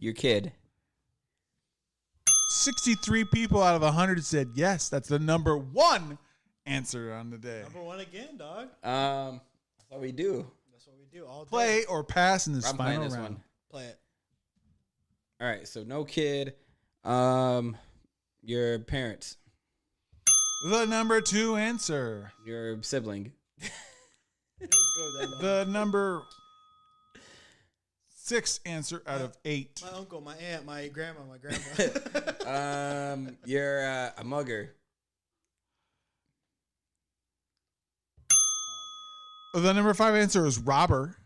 Your kid. 63 people out of 100 said yes. That's the number 1 answer on the day. Number 1 again, dog. That's what we do. That's what we do all day. Play or pass in this I'm playing final this round. one. Play it. All right, so no kid. Your parents. The number 2 answer. Your sibling. Go down The number 6 answer out of 8. my uncle, my aunt, my grandma, my grandpa. You're a mugger. The number 5 answer is robber.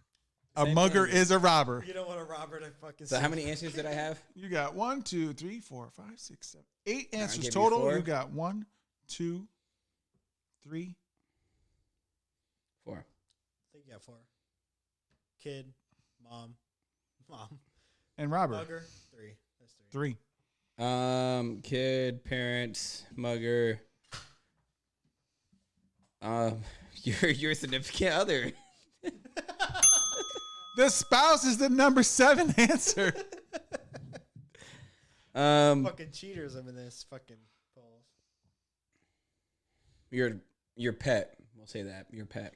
A Same mugger thing. is a robber. You don't want a Robert to fucking. So how many answers did I have? You got 1, 2, 3, 4, 5, 6, 7, 8 answers give you total. 4. You got 1, 2, 3. 4. I think you got 4. Kid, mom, And robber. mugger, 3. That's 3. 3. Kid, parents, mugger. Your significant other. The spouse is the number 7 answer. Fucking cheaters. I'm in this fucking polls. Your pet. We'll say that. Your pet.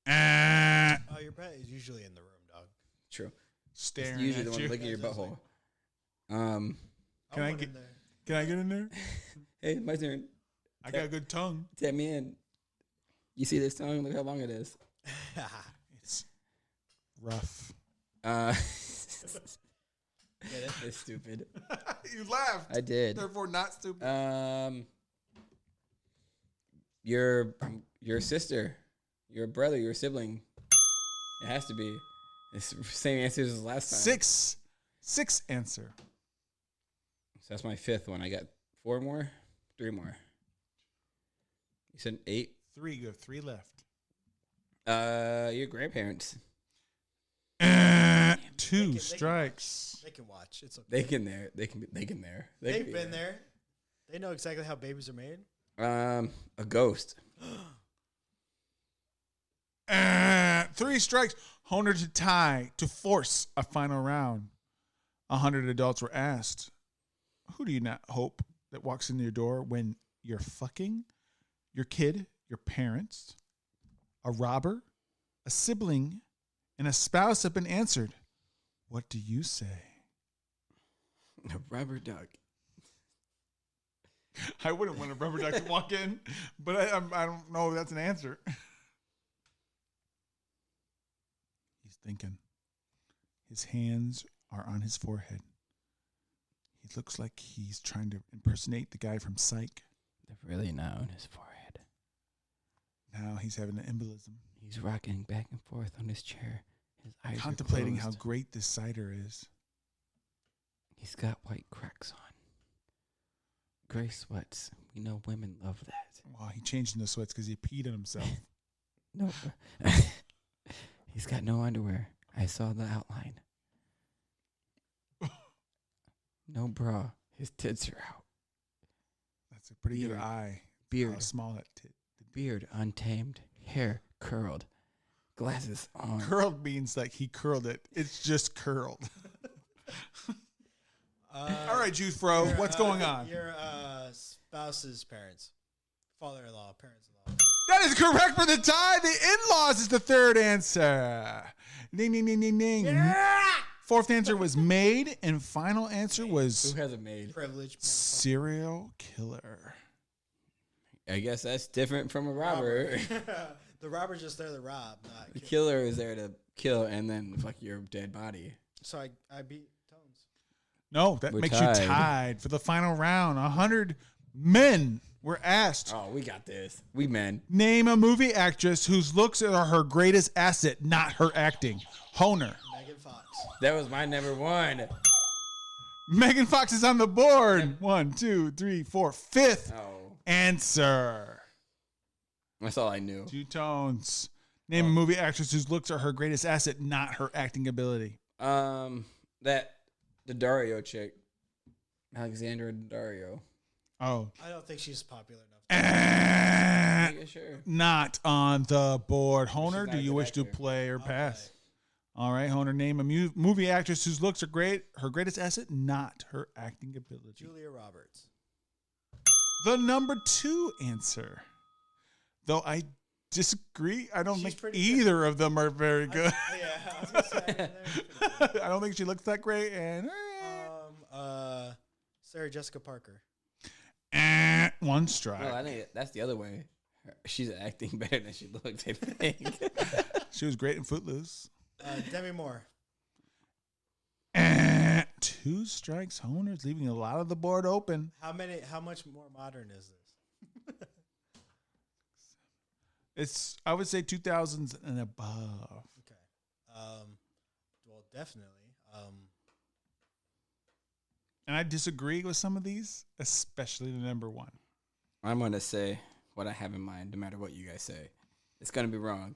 Oh, your pet is usually in the room, dog. True. Staring It's usually at the one you. licking your That's butthole. Can I went get- in there. Can I get in there? Hey, my turn. I got a good tongue. Tap me in. You see this tongue? Look how long it is. It's rough. It's stupid. You laughed. I did. Therefore, not stupid. Your sister, your brother, your sibling. It has to be. It's the same answer as last time. Six answer. So that's my fifth one. I got 4 more, 3 more. You said 8. 3. You have 3 left. Your grandparents. 2 strikes. They can watch. It's okay. They can there. They can there. They've been there. They know exactly how babies are made. A ghost. 3 strikes. Honer to tie to force a final round. 100 adults were asked, who do you not hope that walks in your door when you're fucking? Your kid, your parents, a robber, a sibling, and a spouse have been answered. What do you say? A rubber duck. I wouldn't want a rubber duck to walk in, but I don't know if that's an answer. He's thinking. His hands are on his forehead. He looks like he's trying to impersonate the guy from Psych. They're really not on his forehead. Now he's having an embolism. He's rocking back and forth on his chair. His eyes Contemplating are how closed. great this cider is. He's got white cracks on. Gray sweats. We know women love that. Wow, he changed into sweats because he peed on himself. No. He's got no underwear. I saw the outline. No bra. His tits are out. That's a pretty good Beard. eye. Beard. How small that tit. Beard untamed. Hair curled. Glasses on. Curled means like he curled it. It's just curled. All right, Juice Bro, what's going on? Your spouse's parents. Father-in-law, parents-in-law. That is correct for the tie. The in-laws is the third answer. Ding, ding, ding, ding, ding. Yeah! Fourth answer was maid, and final answer was Who has a maid? Privilege. serial killer. I guess that's different from a robber. The robber's just there to rob, not The kill. killer is there to kill and then fuck your dead body. So I beat Tones. No, that We're makes tied. you tied for the final round. 100 men were asked. Oh, we got this. We men. Name a movie actress whose looks are her greatest asset, not her acting. Honer. Megan Fox. That was my number 1. Megan Fox is on the board. 1, 2, 3, 4. Fifth Oh, answer. that's all I knew. 2 tones. Name a movie actress whose looks are her greatest asset, not her acting ability. The Dario chick, Alexandra Dario. Oh. I don't think she's popular enough. Eh, Yeah, sure. not on the board. Honer, not do a you good wish to actor. play or pass? play. All right, Honer, name a movie actress whose looks are great, her greatest asset, not her acting ability. Julia Roberts. The number 2 answer. Though I disagree. I don't She's think pretty either of them are very good. Yeah, I was gonna say. they're pretty good. I don't think she looks that great. And Sarah Jessica Parker. 1 strike. No, I think that's the other way. She's acting better than she looks, I think. She was great in Footloose. Demi Moore. 2 strikes. Honer's leaving a lot of the board open. How much more modern is this? It's, I would say, 2000s and above. Okay. Well, definitely. And I disagree with some of these, especially the number 1. I'm going to say what I have in mind, no matter what you guys say. It's going to be wrong,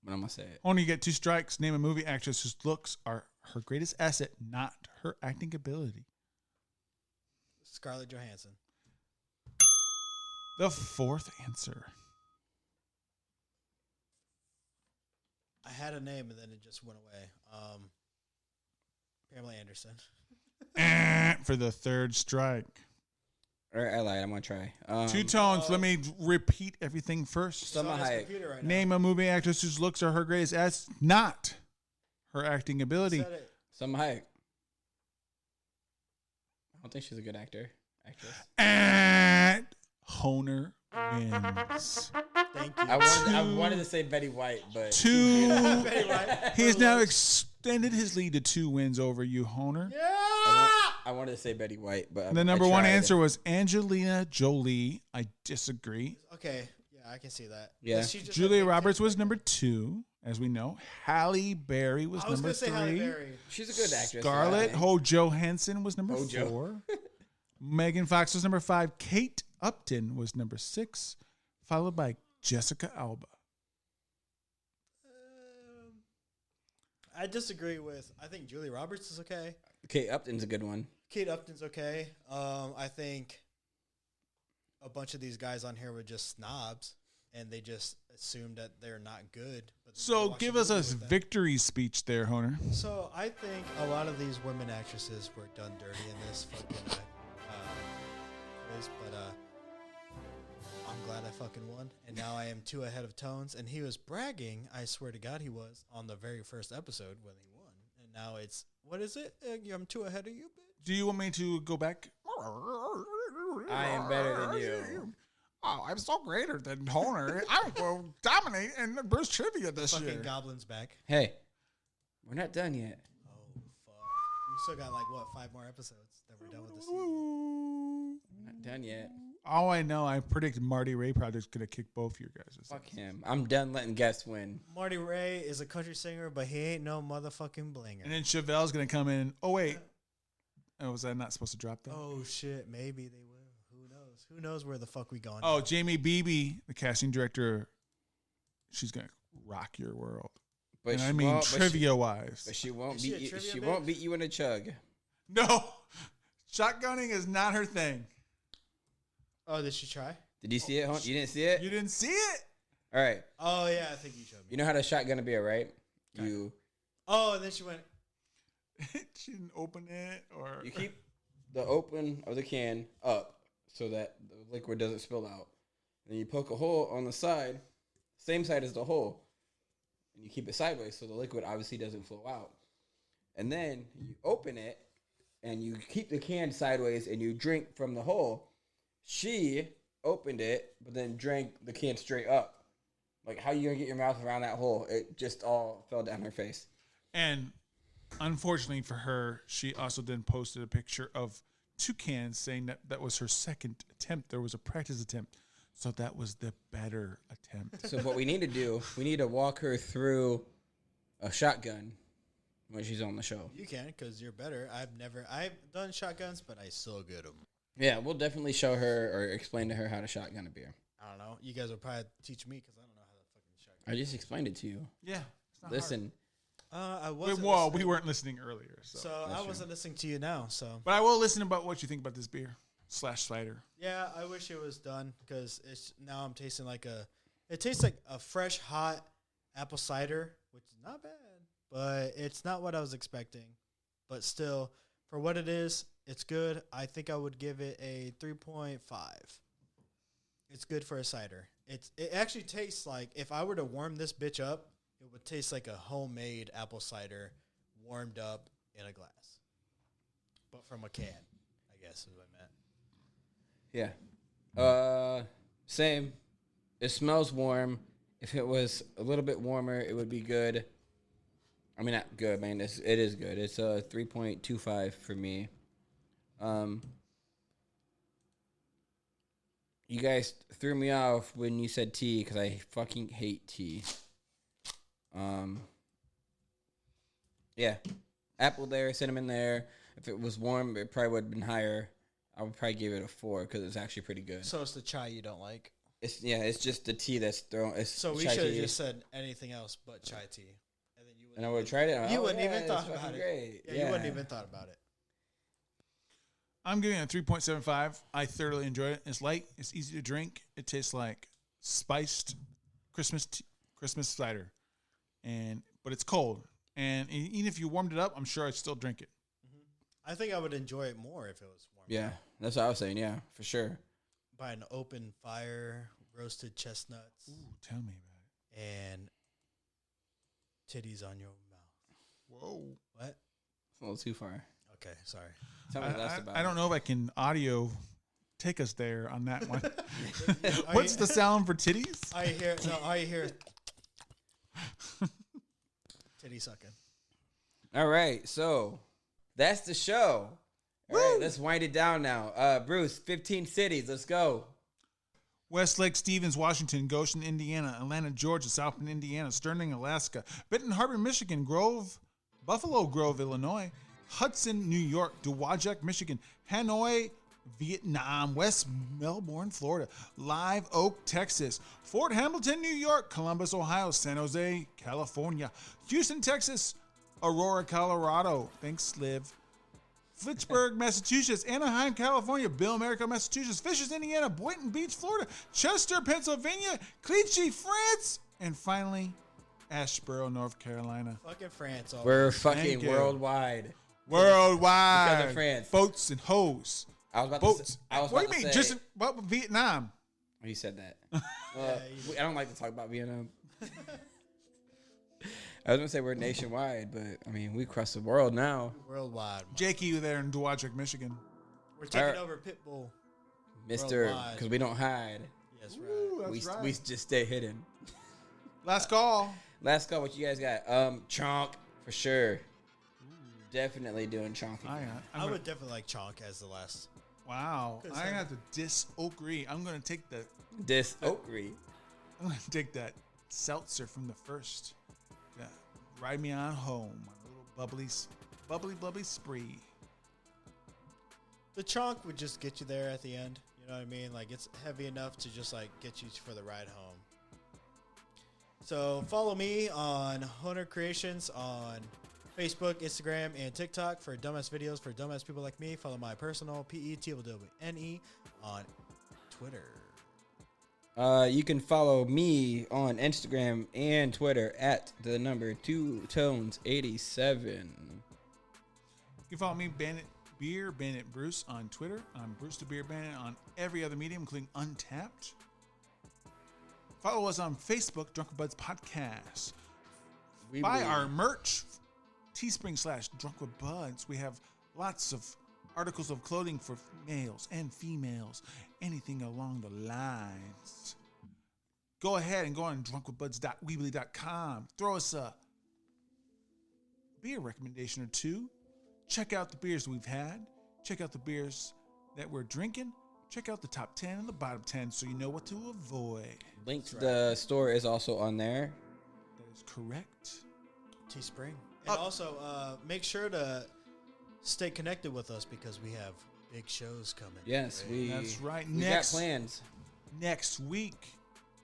but I'm going to say it. Only get 2 strikes. Name a movie actress whose looks are her greatest asset, not her acting ability. Scarlett Johansson. The 4th answer. I had a name and then it just went away. Pamela Anderson. For the 3rd strike. All right, I lied. I'm going to try. 2 tones. Let me repeat everything first. She's on Salma his Hayek. computer right now. Name a movie actress whose looks are her greatest asset, not her acting ability. Said it. Salma Hayek. I don't think she's a good actress. And Honer wins. Thank you. I wanted to say Betty White, but 2. Betty White. He has now extended his lead to 2 wins over you, Honer. Yeah! I wanted to say Betty White, but The number one answer was Angelina Jolie. I disagree. Okay, yeah, I can see that. Yeah. 'Cause she just Julia had big Roberts tits was back number 2, as we know. Halle Berry was then. I was number gonna say Halle 3. Berry. she's a good actress. Scarlett Johansson was number Hojo. 4. Megan Fox was number 5. Kate Upton was number 6, followed by Jessica Alba. I disagree with. I think Julia Roberts is okay. Kate Upton's a good one. Kate Upton's okay. I think a bunch of these guys on here were just snobs, and they just assumed that they're not good. But So give us a victory speech there, Honer. So I think a lot of these women actresses were done dirty in this fucking quiz, but I'm glad I fucking won, and now I am 2 ahead of Tones, and he was bragging, I swear to God he was, on the very first episode when he won, and now it's, what is it? I'm 2 ahead of you, bitch? Do you want me to go back? I am better than you. Oh, I'm so greater than Honer. I will dominate in the Bruce trivia this Fucking year. Goblin's back. Hey, we're not done yet. Oh, fuck. We still got, 5 more episodes that we're done with this season. We're not done yet. All I know, I predict Marty Ray Project's going to kick both your guys. Fuck him. I'm done letting guests win. Marty Ray is a country singer, but he ain't no motherfucking blinger. And then Chevelle's going to come in. Oh, wait. Oh, was I not supposed to drop that? Oh, shit. Maybe they will. Who knows? Who knows where the fuck we going? Oh, Jamie Beebe, the casting director, she's going to rock your world. But And she I mean won't- trivia-wise. But she won't Is she beat a you. trivia She bitch? won't beat you in a chug. No. Shotgunning is not her thing. Oh, did she try? Did you see it? Hon? You didn't see it? You didn't see it? All right. Oh, yeah, I think you showed me. You know how to shotgun a beer, right? Okay. You Oh, and then she went, She didn't open it, or you keep the open of the can up so that the liquid doesn't spill out. And then you poke a hole on the side, same side as the hole, and you keep it sideways so the liquid obviously doesn't flow out. And then you open it and you keep the can sideways and you drink from the hole. She opened it, but then drank the can straight up. Like, how you gonna get your mouth around that hole? It just all fell down her face. And unfortunately for her, she also then posted a picture of 2 cans saying that that was her second attempt. There was a practice attempt. So that was the better attempt. So what we need to do, we need to walk her through a shotgun when she's on the show. you can, because you're better. I've done shotguns, but I still good them. Yeah, we'll definitely show her or explain to her how to shotgun a beer. I don't know. You guys will probably teach me, because I don't know how to fucking shotgun. I just explained it to you. Yeah. It's not Listen, I wasn't Well, listening. we weren't listening earlier. So. So I wasn't listening to you now, so. But I will listen about what you think about this beer / cider. Yeah, I wish it was done, because now I'm tasting it tastes like a fresh, hot apple cider, which is not bad, but it's not what I was expecting. But still, for what it is, it's good. I think I would give it a 3.5. It's good for a cider. It actually tastes like, if I were to warm this bitch up, it would taste like a homemade apple cider warmed up in a glass. But from a can, I guess is what I meant. yeah. Same. It smells warm. If it was a little bit warmer, it would be good. I mean, not good, man. It is good. It's a 3.25 for me. You guys threw me off when you said tea because I fucking hate tea. Yeah, apple there, cinnamon there. If it was warm, it probably would have been higher. I would probably give it a 4 because it's actually pretty good. So it's the chai you don't like? It's just the tea that's thrown. It's So we chai should have tea. just said anything else but chai tea. And then you And I would have tried it. You Oh, wouldn't yeah, even it's thought fucking about it. great. Yeah, you wouldn't even thought about it. I'm giving it a 3.75. I thoroughly enjoyed it. It's light. It's easy to drink. It tastes like spiced Christmas cider, but it's cold. And even if you warmed it up, I'm sure I'd still drink it. I think I would enjoy it more if it was warm. Yeah, that's what I was saying. Yeah, for sure. By an open fire, roasted chestnuts, Ooh, tell me about and titties on your mouth. it. Whoa. What? It's a little too far. Okay, sorry. Tell me less about I don't it. know if I can audio take us there on that one. Are What's you- the sound for titties? I hear titty sucking. All right, so That's the show. All right, let's wind it down now. Bruce, 15 cities. Let's go. Westlake, Stevens, Washington, Goshen, Indiana, Atlanta, Georgia, South Bend, Indiana, Sterling, Alaska, Benton Harbor, Michigan, Buffalo Grove, Illinois, Hudson, New York, Dowagiac, Michigan, Hanoi, Vietnam, West Melbourne, Florida, Live Oak, Texas, Fort Hamilton, New York, Columbus, Ohio, San Jose, California, Houston, Texas, Aurora, Colorado. Thanks, Liv. Fitchburg, Massachusetts, Anaheim, California, Bill America, Massachusetts, Fishers, Indiana, Boynton Beach, Florida, Chester, Pennsylvania, Clichy, France, and finally, Asheboro, North Carolina. Fucking France. We're fucking worldwide. Worldwide. Because of France. Boats and hoes. I was about Boats. to say. I was What about do you to mean? say. Just what about Vietnam? You said that. I don't like to talk about Vietnam. I was going to say we're nationwide, but, I mean, we cross the world now. Worldwide. Jakey, you there in Dowagiac, Michigan. We're taking over Pitbull. Mister, because we don't hide. Yes, right. Ooh, that's right. We just stay hidden. Last call. Last call, what you guys got? Chonk, for sure. Definitely doing Chonk. I would definitely like Chonk as the last. Wow. I have to disagree. I'm going to take Disagree. I'm going to take that seltzer from the first. Yeah. Ride me on home. A little bubbly spree. The Chonk would just get you there at the end. You know what I mean? Like, it's heavy enough to just, like, get you for the ride home. So, follow me on Hunter Creations on Facebook, Instagram, and TikTok for dumbass videos for dumbass people like me. Follow my personal PETWNE on Twitter. You can follow me on Instagram and Twitter at the number 2tones87. You can follow me, Bandit Bruce, on Twitter. I'm Bruce the Beer Bandit on every other medium, including Untappd. Follow us on Facebook, Drunk with Buds Podcast. Buy our merch, Teespring/Drunk with Buds. We have lots of articles of clothing for males and females, anything along the lines. Go ahead and go on drunkwithbuds.weebly.com. Throw us a beer recommendation or two. Check out the beers we've had. Check out the beers that we're drinking. Check out the top 10 and the bottom 10 so you know what to avoid. Link to the store is also on there. That is correct. Teespring. And also, make sure to stay connected with us because we have big shows coming. Yes, That's right. We got plans. Next week,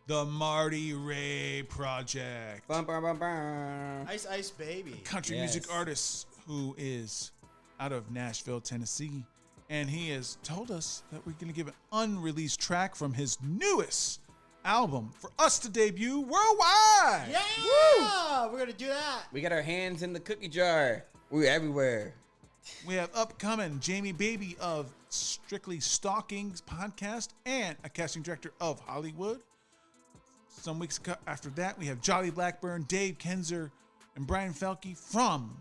the Marty Ray Project. Bum, bum, bum, bum. Ice Ice Baby. Country music artist who is out of Nashville, Tennessee. And he has told us that we're going to give an unreleased track from his newest album for us to debut worldwide. Yeah! Woo! We're going to do that. We got our hands in the cookie jar. We're everywhere. We have upcoming Jamie Baby of Strictly Stalking's podcast and a casting director of Hollywood. Some weeks after that, we have Jolly Blackburn, Dave Kenzer, and Brian Felke from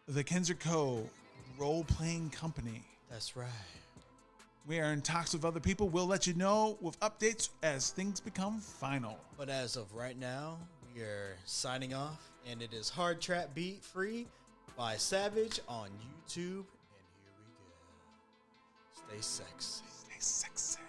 the Kenzer Co. role-playing company. That's right. We are in talks with other people. We'll let you know with updates as things become final. But as of right now, we are signing off, and it is Hard Trap Beat Free by Savage on YouTube. And here we go. Stay sexy. Stay sexy.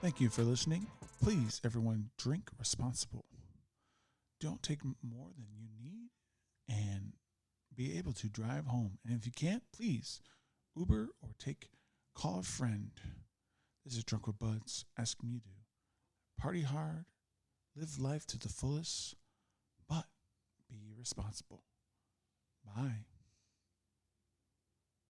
Thank you for listening. Please, everyone, drink responsible. Don't take more than you need and be able to drive home. And if you can't, please Uber or call a friend. This is Drunk with Buds asking you to party hard, live life to the fullest, but be responsible. Bye.